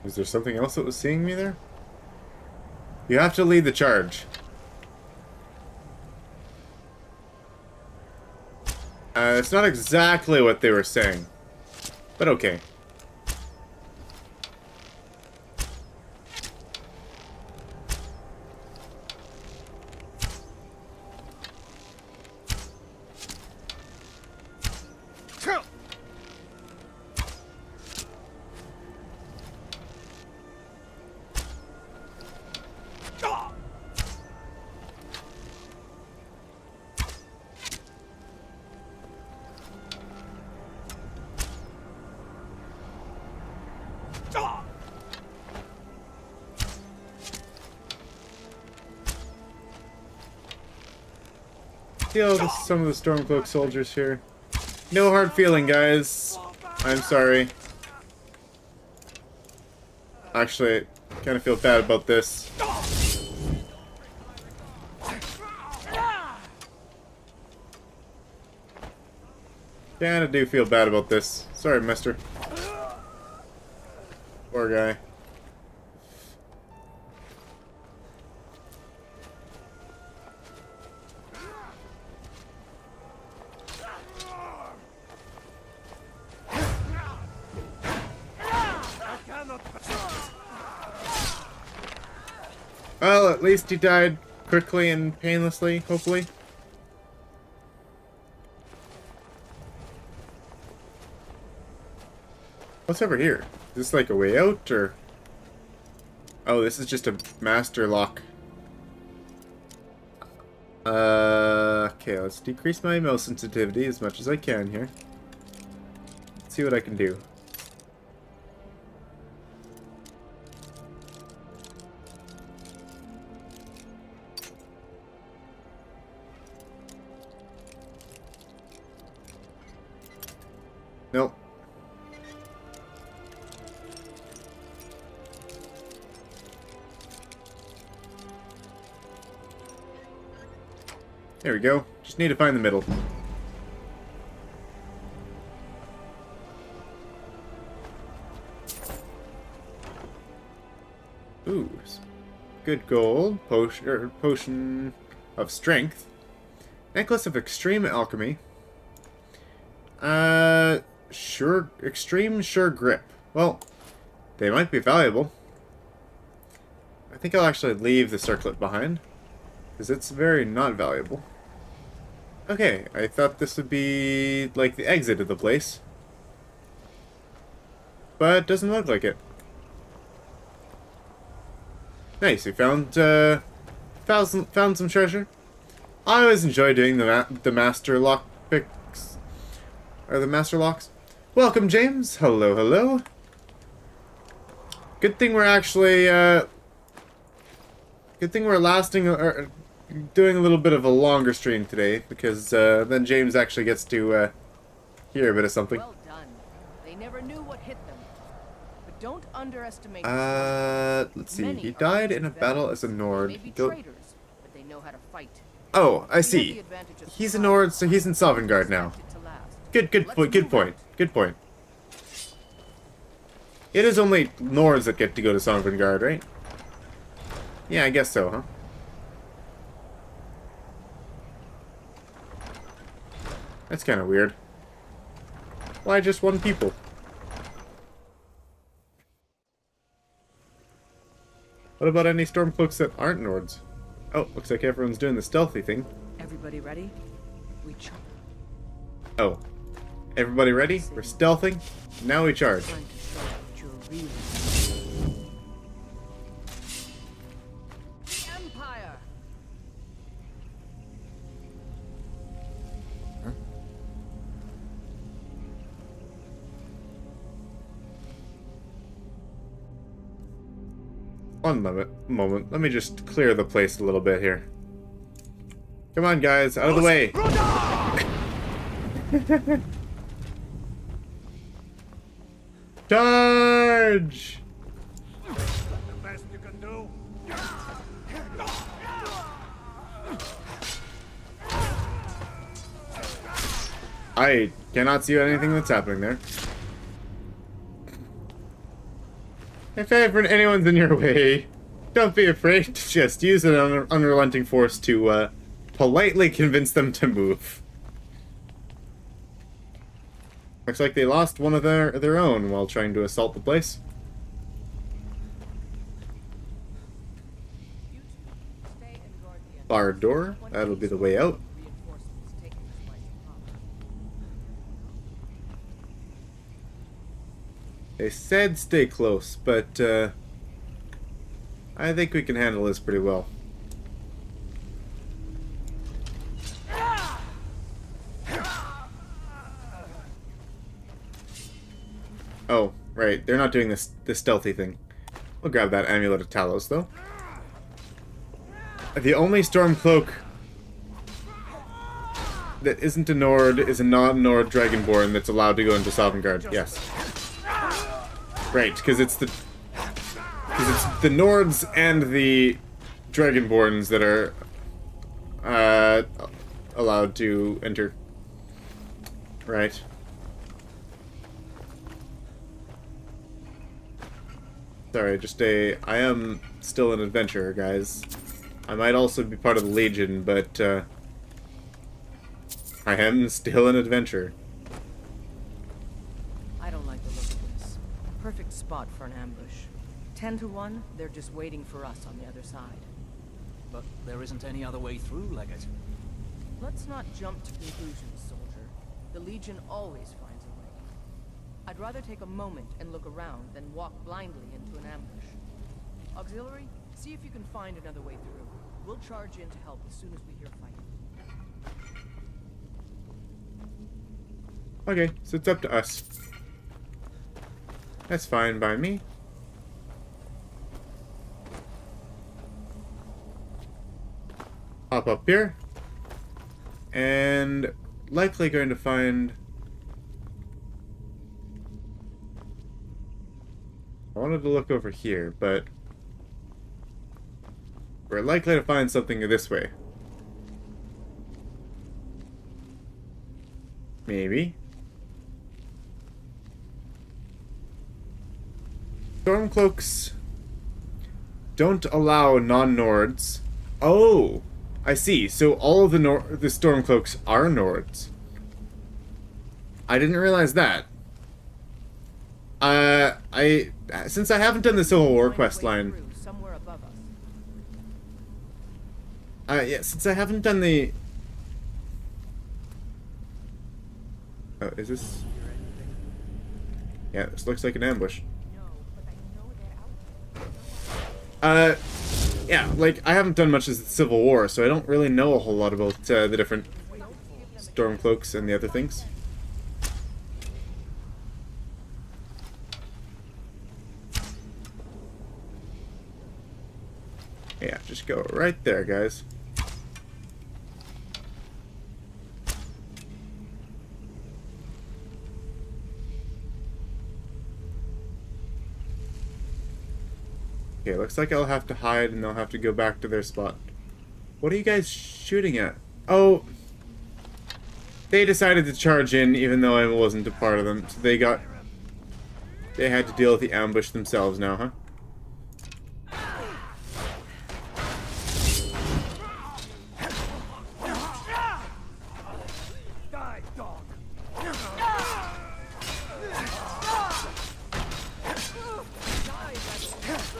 Is there something else that was seeing me there? You have to lead the charge. It's not exactly what they were saying, but okay. Deal with some of the Stormcloak soldiers here. No hard feeling, guys. I'm sorry. Actually, I kind of feel bad about this. Kinda do feel bad about this. Sorry, mister. Poor guy. Well, at least he died quickly and painlessly, hopefully. What's over here? Is this like a way out, or... Oh, this is just a master lock. Okay, let's decrease my mouse sensitivity as much as I can here. Let's see what I can do. Nope. There we go. Just need to find the middle. Ooh. Good gold. Potion of strength. Necklace of extreme alchemy. Extreme sure grip. Well, they might be valuable. I think I'll actually leave the circlet behind, because it's very not valuable. Okay, I thought this would be like the exit of the place, but it doesn't look like it. Nice, we found some treasure. I always enjoy doing the master lock picks, or the master locks. Welcome, James. Hello, hello. Good thing we're actually, good thing we're lasting, or doing a little bit of a longer stream today, because then James actually gets to hear a bit of something. Well done. They never knew what hit them. But don't underestimate. Let's see. He died in a battle as a Nord. They may be traitors, but they know how to fight. Oh, I see. He's a Nord, so he's in Sovngarde now. Good point. Good point. It is only Nords that get to go to Sovngarde, right? Yeah, I guess so, huh? That's kind of weird. Why just one people? What about any Stormcloaks that aren't Nords? Oh, looks like everyone's doing the stealthy thing. Everybody ready? We charge. Oh. Everybody ready? We're stealthing. Now we charge. The Empire. Huh? One moment. Let me just clear the place a little bit here. Come on, guys. Out of the way. Charge! The best you can do. I cannot see anything that's happening there. If ever anyone's in your way, don't be afraid to just use an unrelenting force to politely convince them to move. Looks like they lost one of their own while trying to assault the place. Barred door, that'll be the way out. They said stay close, but I think we can handle this pretty well. Oh, right, they're not doing this stealthy thing. We'll grab that Amulet of Talos, though. The only Stormcloak that isn't a Nord is a non-Nord Dragonborn that's allowed to go into Sovngarde. Yes. Right, because it's the Nords and the Dragonborns that are allowed to enter. Right. Sorry, I am still an adventurer, guys. I might also be part of the Legion, but I am still an adventurer. I don't like the look of this. Perfect spot for an ambush. 10 to 1, they're just waiting for us on the other side. But there isn't any other way through, Legate. Let's not jump to conclusions, soldier. The Legion always finds a way. I'd rather take a moment and look around than walk blindly into an ambush. Auxiliary, see if you can find another way through. We'll charge in to help as soon as we hear fighting. Okay, so it's up to us. That's fine by me. Hop up here. And likely going to find... I wanted to look over here, but... we're likely to find something this way. Maybe. Stormcloaks don't allow non-Nords. Oh, I see. So all of the Stormcloaks are Nords. I didn't realize that. Since I haven't done the Civil War quest line. Yeah, since I haven't done the... Oh, is this... Yeah, this looks like an ambush. Yeah, like, I haven't done much as the Civil War, so I don't really know a whole lot about the different Stormcloaks and the other things. Yeah, just go right there, guys. Okay, looks like I'll have to hide and they'll have to go back to their spot. What are you guys shooting at? Oh, they decided to charge in even though I wasn't a part of them. So they had to deal with the ambush themselves now, huh?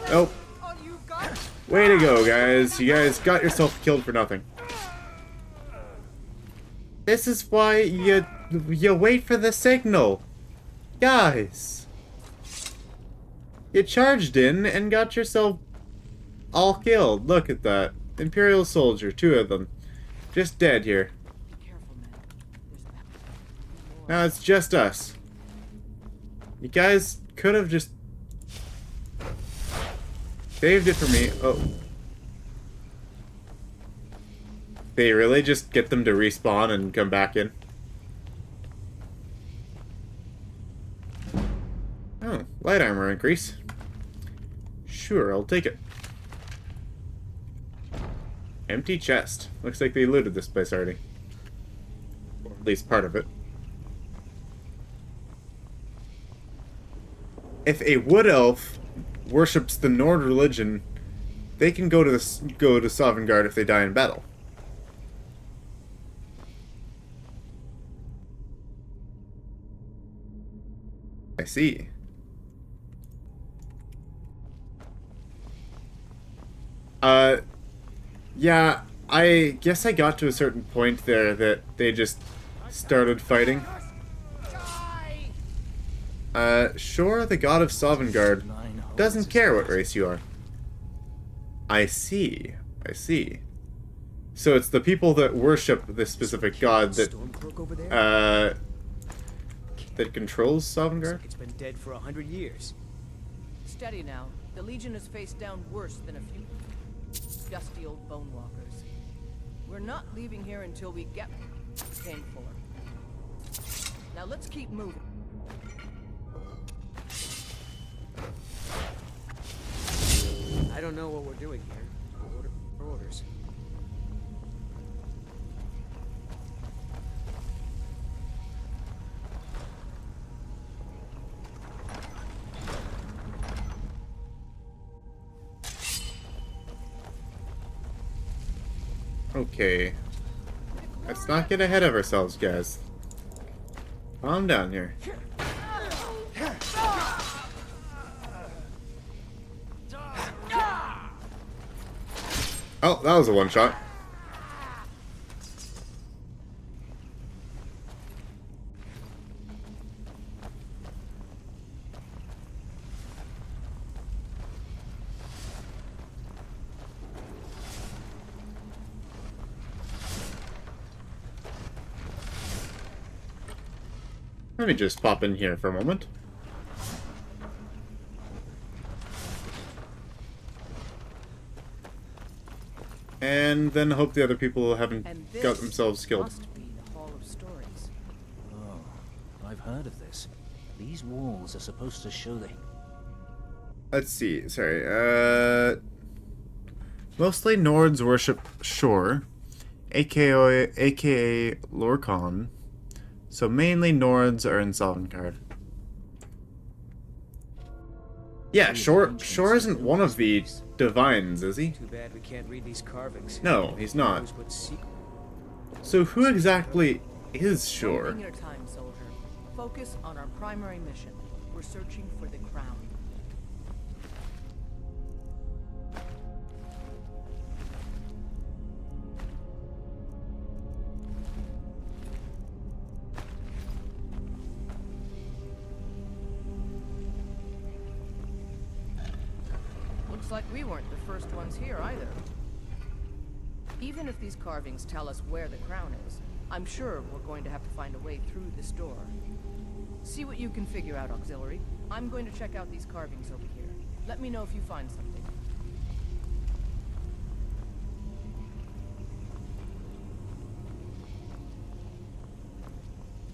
Oh. Way to go, guys. You guys got yourself killed for nothing. This is why you wait for the signal. Guys. You charged in and got yourself all killed. Look at that. Imperial soldier, 2 of them. Just dead here. Now it's just us. You guys could have just saved it for me. Oh. They really just get them to respawn and come back in? Oh, light armor increase. Sure, I'll take it. Empty chest. Looks like they looted this place already. Or at least part of it. if a wood elf worships the Nord religion, they can go to Sovngarde if they die in battle. I see. Yeah, I guess I got to a certain point there that they just started fighting. Sure, the god of Sovngarde doesn't care what race you are. I see. I see. So it's the people that worship this specific god that, that controls Sovngarde? It's been dead for 100 years. Steady now. The Legion is faced down worse than a few dusty old bone walkers. We're not leaving here until we get what we came for. Now let's keep moving. I don't know what we're doing here. Orders. Okay. Let's not get ahead of ourselves, guys. Calm down here. Oh, that was a one-shot. Let me just pop in here for a moment. And then hope the other people haven't got themselves killed. Must be the Hall of Stories. Oh, I've heard of this. These walls are supposed to show the... Let's see, sorry, mostly Nords worship Shore, aka Lorcan. So mainly Nords are in Sovngarde. Yeah, Shore isn't one of the divines, is he? Too bad we can't read these carvings. No, he's not. Who knows what secret- So who exactly is Shore? Taking your time, soldier. Focus on our primary mission. We're searching for the crown. Looks like we weren't the first ones here either. Even if these carvings tell us where the crown is, I'm sure we're going to have to find a way through this door. See what you can figure out, Auxiliary. I'm going to check out these carvings over here. Let me know if you find something.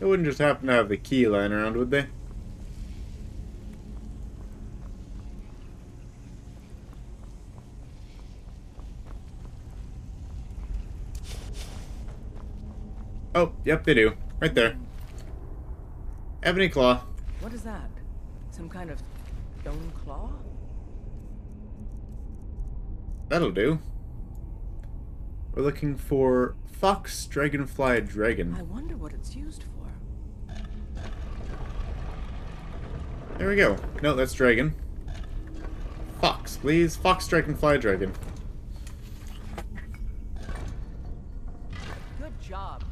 They wouldn't just happen to have the key lying around, would they? Oh, yep, they do. Right there. Ebony claw. What is that? Some kind of stone claw? That'll do. We're looking for fox, dragonfly, dragon. I wonder what it's used for. There we go. No, that's dragon. Fox, please. Fox, dragonfly, dragon. Good job.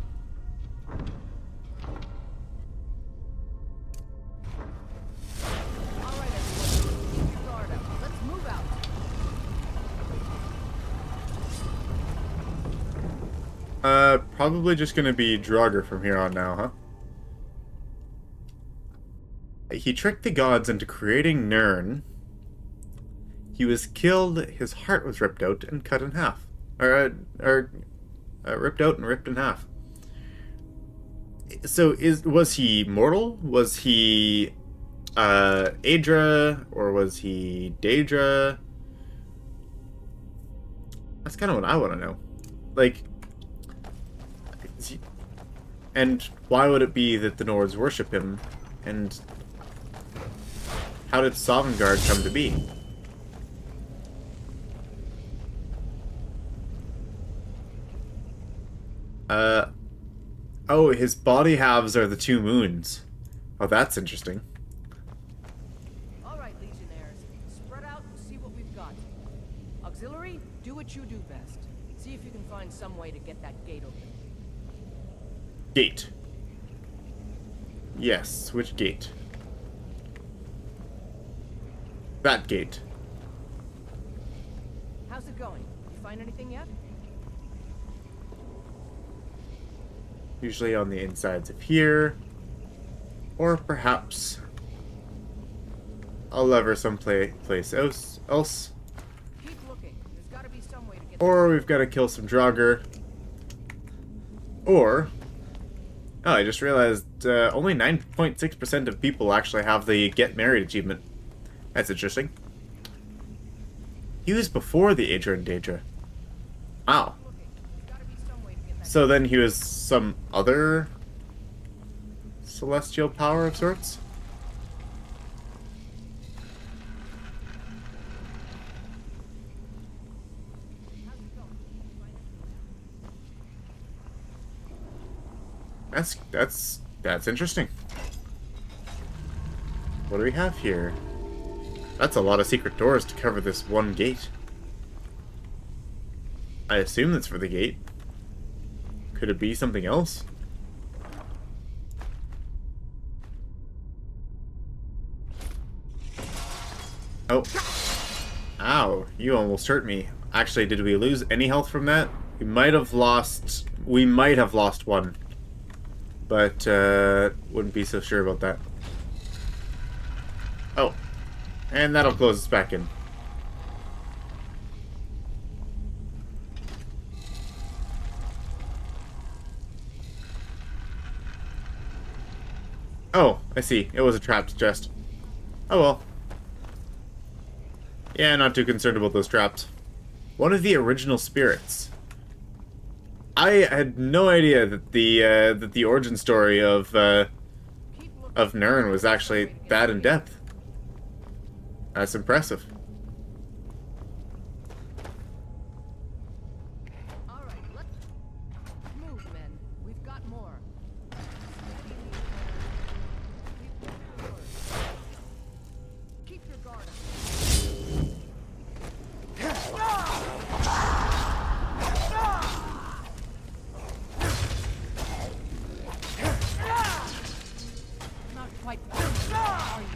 Alright, everyone. Keep your guard up. Let's move out. Probably just gonna be Draugr from here on now, huh? He tricked the gods into creating Nirn. He was killed, his heart was ripped out and cut in half. Ripped out and ripped in half. So, was he mortal? Was he, Aedra? Or was he Daedra? That's kind of what I want to know. Like, and why would it be that the Nords worship him? And How did Sovngarde come to be? Oh, his body halves are the two moons. Oh, that's interesting. Alright, Legionnaires. Spread out and see what we've got. Auxiliary, do what you do best. See if you can find some way to get that gate open. Gate. Yes, which gate? That gate. How's it going? You find anything yet? Usually on the insides of here. Or perhaps a lever someplace else. Keep looking. There's gotta be some way to get. Or we've got to kill some Draugr. Or... Oh, I just realized only 9.6% of people actually have the Get Married achievement. That's interesting. He was before the Aedra and Daedra. Wow. So then he was some other celestial power of sorts? That's interesting. What do we have here? That's a lot of secret doors to cover this one gate. I assume that's for the gate. Could it be something else? Oh. Ow, you almost hurt me. Actually, did we lose any health from that? We might have lost one. But, wouldn't be so sure about that. Oh. And that'll close us back in. Oh, I see. It was a trapped chest. Oh well. Yeah, not too concerned about those traps. One of the original spirits. I had no idea that the origin story of Nirn was actually that in depth. That's impressive. Move, men. We've got more. Keep your guard Not quite. Are you?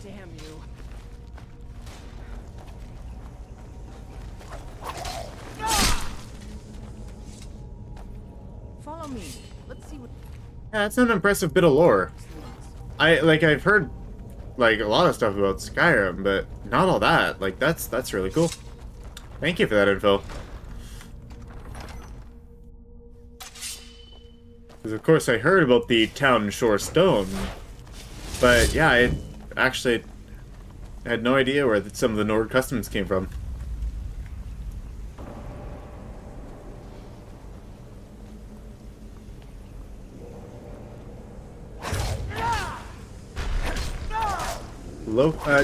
Damn you. Follow me. Let's see what. Yeah, that's an impressive bit of lore. I've heard like a lot of stuff about Skyrim, but not all that. Like that's really cool. Thank you for that info. Because of course I heard about the town Shore Stone, but yeah, I actually had no idea where some of the Nord customs came from.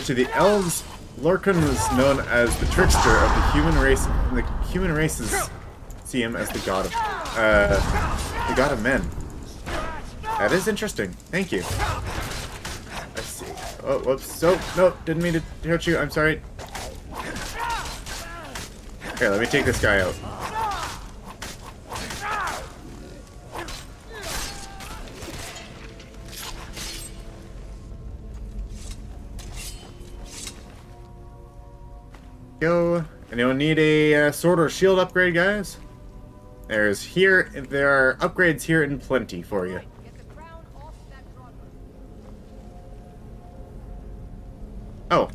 To the elves, Lorcan was known as the trickster of the human race, and the human races see him as the god of men. That is interesting. Thank you. Let's see. Oh, whoops. Oh, no, didn't mean to hurt you. I'm sorry. Here, let me take this guy out. Go. Anyone need a sword or shield upgrade, guys? There are upgrades here in plenty for you. Oh,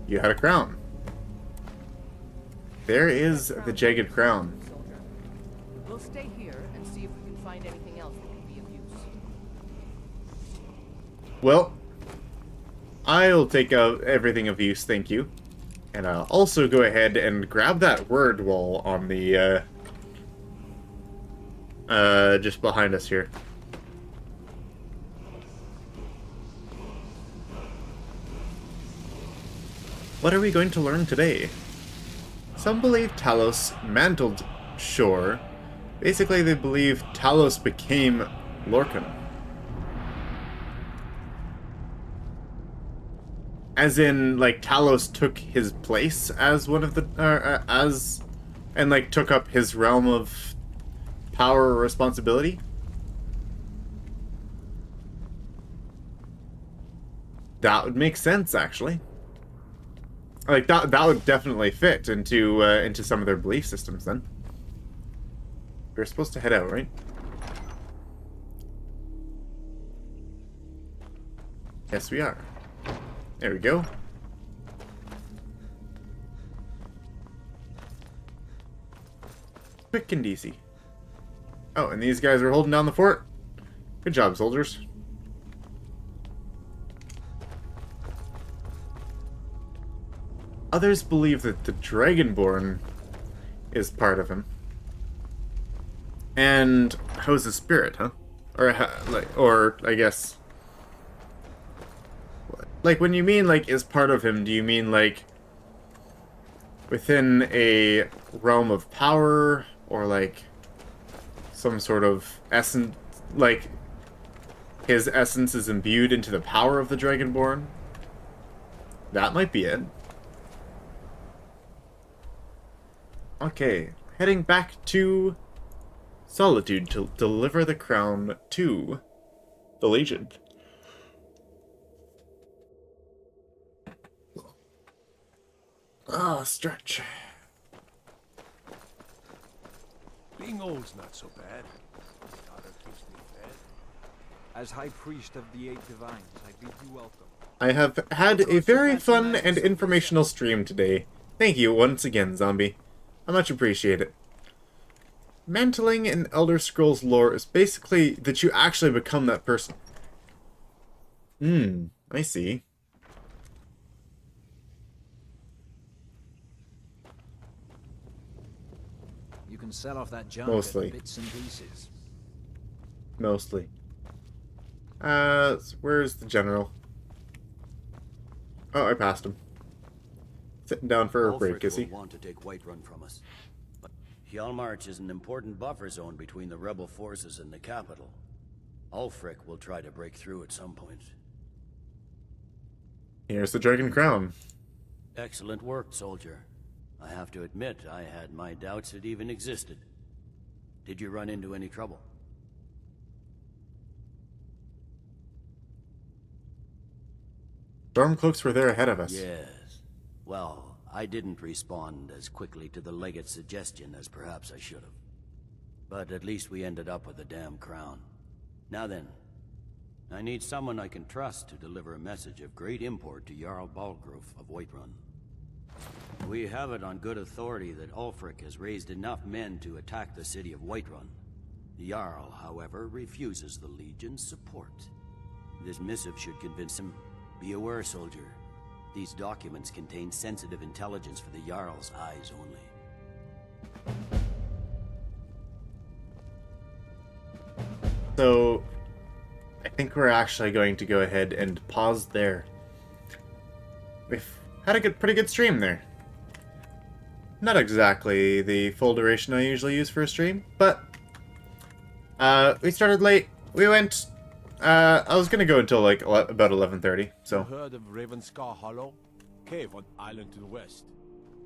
you had a crown. There is the jagged crown. We'll stay here and see if we can find anything else that can be of use. Well, I'll take everything of use, thank you. And I'll also go ahead and grab that word wall on the, just behind us here. What are we going to learn today? Some believe Talos mantled Shore. Basically, they believe Talos became Lorcan. As in, like, Talos took his place as one of the, and, like, took up his realm of power or responsibility. That would make sense, actually. Like, that would definitely fit into some of their belief systems, then. We're supposed to head out, right? Yes, we are. There we go. Quick and easy. Oh, and these guys are holding down the fort. Good job, soldiers. Others believe that the Dragonborn is part of him. And how's the spirit, huh? Or I guess... Like, when you mean, like, is part of him, do you mean, like, within a realm of power? Or, like, some sort of essence, like, his essence is imbued into the power of the Dragonborn? That might be it. Okay, heading back to Solitude to deliver the crown to the Legion. Ah, stretch. Being old's not so bad. Daughter keeps me fed. As High Priest of the Eight Divines, I bid you welcome. I have had a very fun and informational stream today. Thank you once again, Zombie. I much appreciate it. Mantling in Elder Scrolls lore is basically that you actually become that person. I see. You can sell off that junk Mostly. at bits and pieces. Mostly. Where's the general? Oh, I passed him. Sitting down for a break, is he? Want to take Whiterun from us. But Hjalmarch is an important buffer zone between the rebel forces and the capital. Ulfric will try to break through at some point. Here's the Dragon Crown. Excellent work, soldier. I have to admit, I had my doubts it even existed. Did you run into any trouble? Stormcloaks were there ahead of us. Yes. Well, I didn't respond as quickly to the legate's suggestion as perhaps I should have. But at least we ended up with the damn crown. Now then, I need someone I can trust to deliver a message of great import to Jarl Balgrove of Whiterun. We have it on good authority that Ulfric has raised enough men to attack the city of Whiterun. The Jarl, however, refuses the Legion's support. This missive should convince him. Be aware, soldier. These documents contain sensitive intelligence for the Jarl's eyes only. So, I think we're actually going to go ahead and pause there. We've had a pretty good stream there. Not exactly the full duration I usually use for a stream, but we started late. We went. I was gonna go until like about 11:30. So. Heard of Ravenscar Hollow? Cave on island to the west.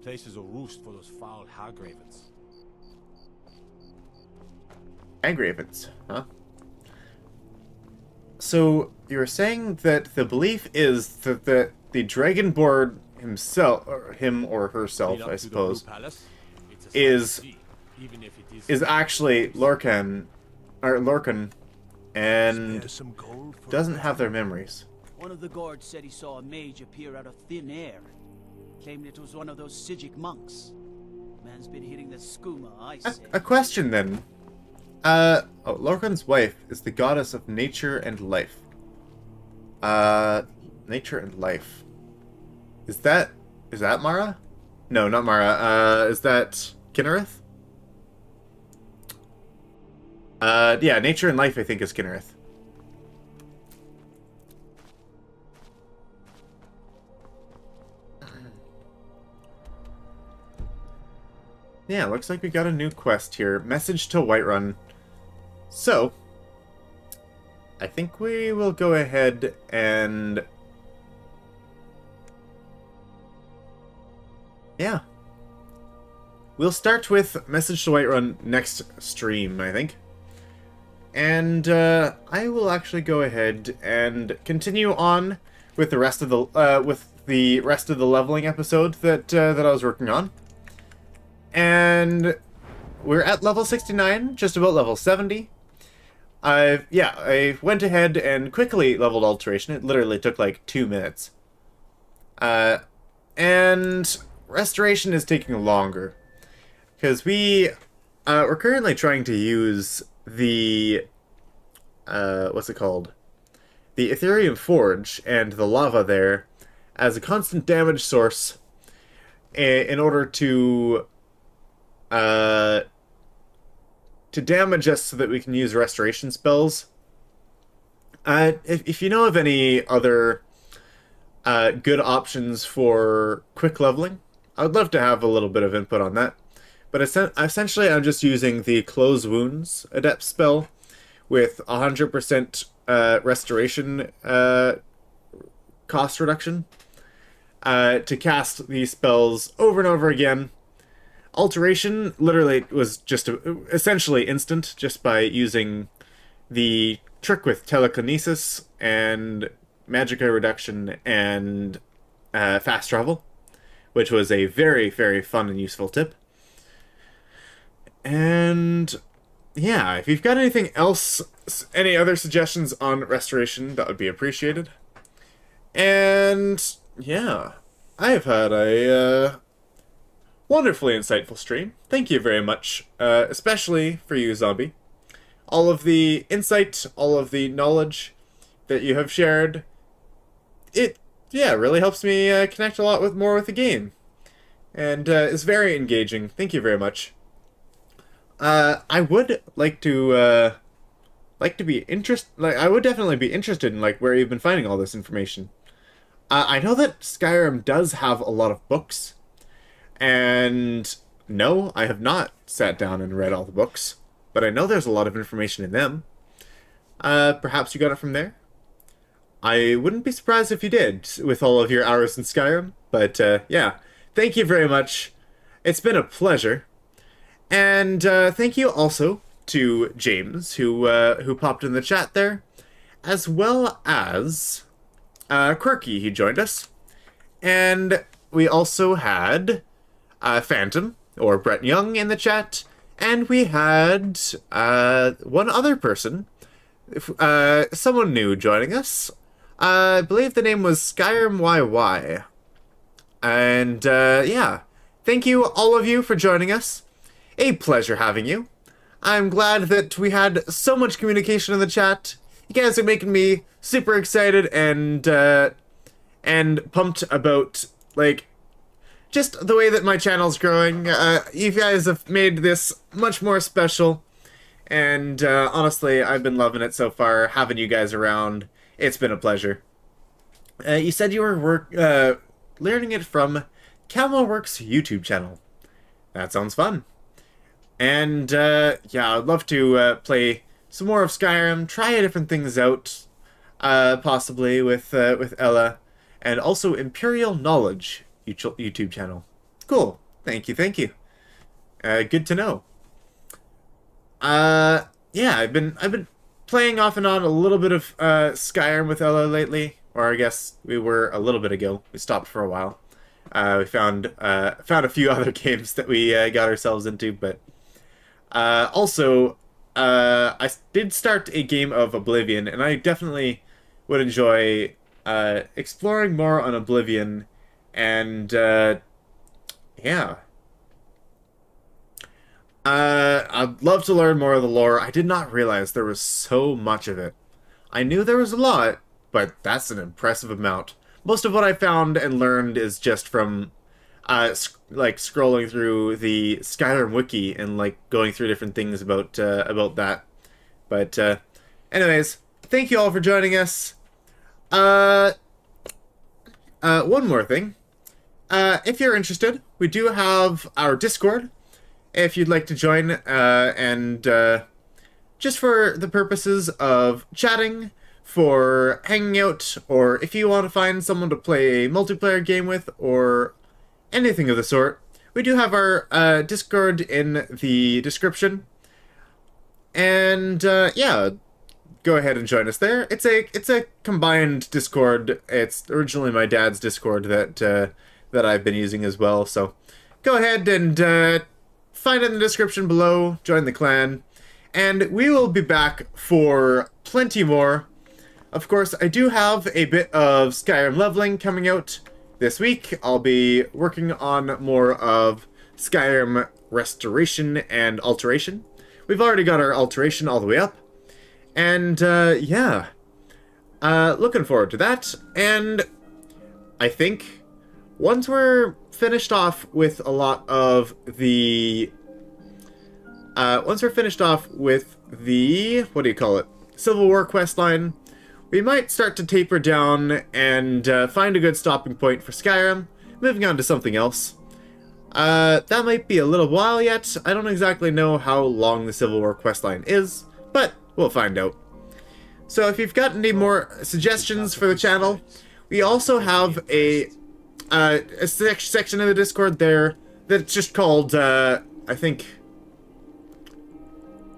Places a roost for those foul hag ravens. Hag ravens, huh? So you were saying that the belief is that the Dragonborn himself, or him or herself, I suppose, is actually Lorcan, and doesn't have their memories. One of the guards said he saw a mage appear out of thin air. Claimed it was one of those Sijic monks. Man's been hitting the skooma, I say. A question then. Lorcan's wife is the goddess of nature and life. Nature and life. Is that Is that Mara? No, not Mara. Is that Kinnereth? Yeah, Nature and Life, I think, is Kinnereth. Yeah, looks like we got a new quest here. Message to Whiterun. So, I think we will go ahead and... yeah. We'll start with Message to Whiterun next stream, I think. And I will actually go ahead and continue on with the rest of the leveling episode that I was working on. And we're at level 69, just about level 70. I went ahead and quickly leveled Alteration. It literally took like 2 minutes. And Restoration is taking longer. Because we're currently trying to use the, what's it called? The Ethereum Forge and the lava there as a constant damage source in order to damage us so that we can use restoration spells. If you know of any other good options for quick leveling, I would love to have a little bit of input on that. But essentially, I'm just using the Close Wounds Adept spell with 100% restoration cost reduction to cast these spells over and over again. Alteration literally was just essentially instant just by using the trick with telekinesis and magicka reduction and fast travel, which was a very, very fun and useful tip. And yeah, if you've got anything else, any other suggestions on restoration, that would be appreciated. And yeah, I have had a wonderfully insightful stream. Thank you very much, especially for you, Zombie. All of the insight, all of the knowledge that you have shared, it really helps me connect a lot more with the game, and is very engaging. Thank you very much. I would like to be I would definitely be interested in where you've been finding all this information. I know that Skyrim does have a lot of books, and no, I have not sat down and read all the books, but I know there's a lot of information in them. Perhaps you got it from there? I wouldn't be surprised if you did, with all of your hours in Skyrim, but yeah, thank you very much. It's been a pleasure. And thank you also to James, who popped in the chat there, as well as Quirky, who joined us. And we also had Phantom, or Brett Young, in the chat, and we had one other person, someone new joining us. I believe the name was Skyrim YY. And yeah, thank you all of you for joining us. A pleasure having you. I'm glad that we had so much communication in the chat. You guys are making me super excited and pumped about, just the way that my channel's growing. You guys have made this much more special. And honestly, I've been loving it so far, having you guys around. It's been a pleasure. You said you were learning it from CamelWorks' YouTube channel. That sounds fun. And, yeah, I'd love to play some more of Skyrim, try different things out, possibly with Ella, and also Imperial Knowledge YouTube channel. Cool. Thank you. Good to know. Yeah, I've been playing off and on a little bit of Skyrim with Ella lately, or I guess we were a little bit ago. We stopped for a while. We found a few other games that we got ourselves into, but also, I did start a game of Oblivion, and I definitely would enjoy exploring more on Oblivion, and yeah. I'd love to learn more of the lore. I did not realize there was so much of it. I knew there was a lot, but that's an impressive amount. Most of what I found and learned is just from like scrolling through the Skyrim wiki and like going through different things about that. But anyways, thank you all for joining us. One more thing. If you're interested, we do have our Discord. If you'd like to join, and just for the purposes of chatting, for hanging out, or if you want to find someone to play a multiplayer game with, or anything of the sort, we do have our Discord in the description. And yeah, go ahead and join us there. It's a combined Discord. It's originally my dad's Discord that I've been using as well. So go ahead and find it in the description below. Join the clan, and we will be back for plenty more. Of course, I do have a bit of Skyrim leveling coming out this week. I'll be working on more of Skyrim restoration and alteration. We've already got our alteration all the way up. And, yeah. Looking forward to that. And I think once we're finished off with a lot of the... what do you call it? Civil War questline, we might start to taper down and find a good stopping point for Skyrim, moving on to something else. That might be a little while yet. I don't exactly know how long the Civil War questline is, but we'll find out. So if you've got any more suggestions for the channel, we also have a section of the Discord there that's just called, I think...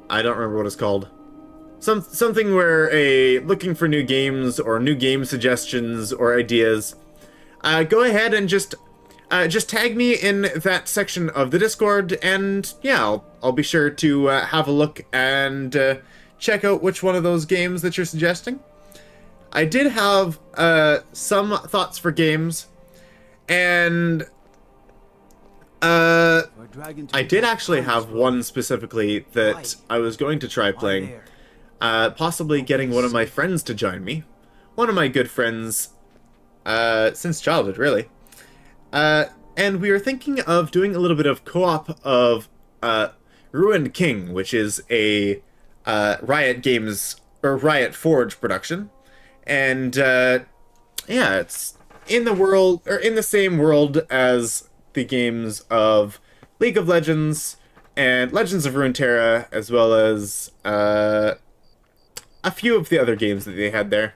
I don't remember what it's called. Something where looking for new games or new game suggestions or ideas. Go ahead and just tag me in that section of the Discord, and yeah, I'll be sure to have a look and check out which one of those games that you're suggesting. I did have some thoughts for games, and I did actually have one specifically that I was going to try playing. Possibly getting one of my friends to join me. One of my good friends since childhood, really. And we were thinking of doing a little bit of co-op of Ruined King, which is a Riot Games, or Riot Forge production. And yeah, it's in the world, or in the same world as the games of League of Legends and Legends of Runeterra, as well as a few of the other games that they had there.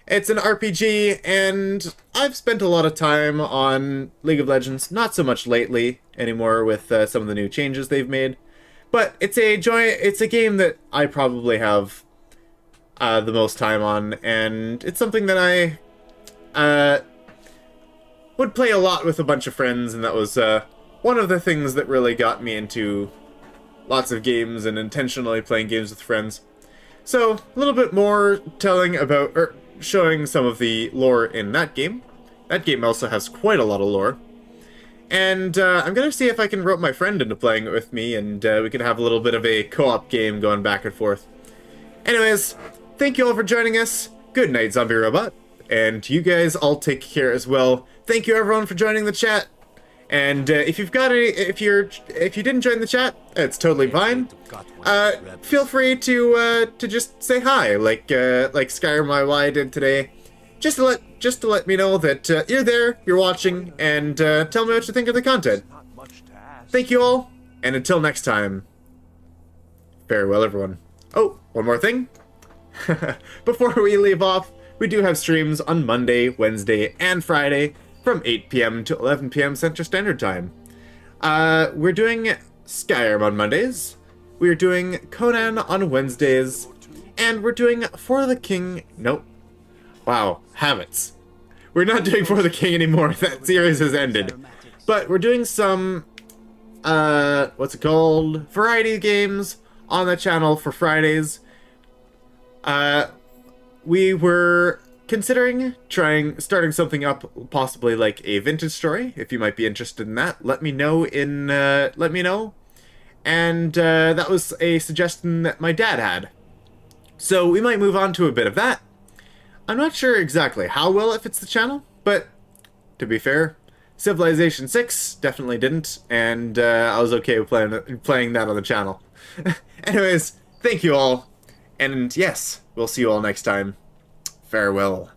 It's an RPG, and I've spent a lot of time on League of Legends, not so much lately anymore with some of the new changes they've made. But it's a game that I probably have the most time on, and it's something that I would play a lot with a bunch of friends, and that was one of the things that really got me into lots of games and intentionally playing games with friends. So, a little bit more telling about, or showing some of the lore in that game. That game also has quite a lot of lore. And I'm going to see if I can rope my friend into playing it with me, and we can have a little bit of a co-op game going back and forth. Anyways, thank you all for joining us. Good night, Zombie Robot. And you guys all take care as well. Thank you everyone for joining the chat. And if you've got any, if you didn't join the chat, it's totally fine. Feel free to just say hi, like Skyrim YY did today, just to let me know that you're there, you're watching, and tell me what you think of the content. Thank you all, and until next time, farewell everyone. Oh, one more thing. Before we leave off, we do have streams on Monday, Wednesday, and Friday from 8 p.m. to 11 p.m. Central Standard Time. We're doing Skyrim on Mondays, we're doing Conan on Wednesdays, and we're doing For the King... Nope. Wow, habits. We're not doing For the King anymore, that series has ended. But we're doing some, what's it called? Variety games on the channel for Fridays. We were considering starting something up, possibly like a vintage story. If you might be interested in that, let me know. And that was a suggestion that my dad had, so we might move on to a bit of that. I'm not sure exactly how well it fits the channel, but to be fair, Civilization 6 definitely didn't, and I was okay with playing that on the channel. Anyways, thank you all, and yes, we'll see you all next time. Farewell.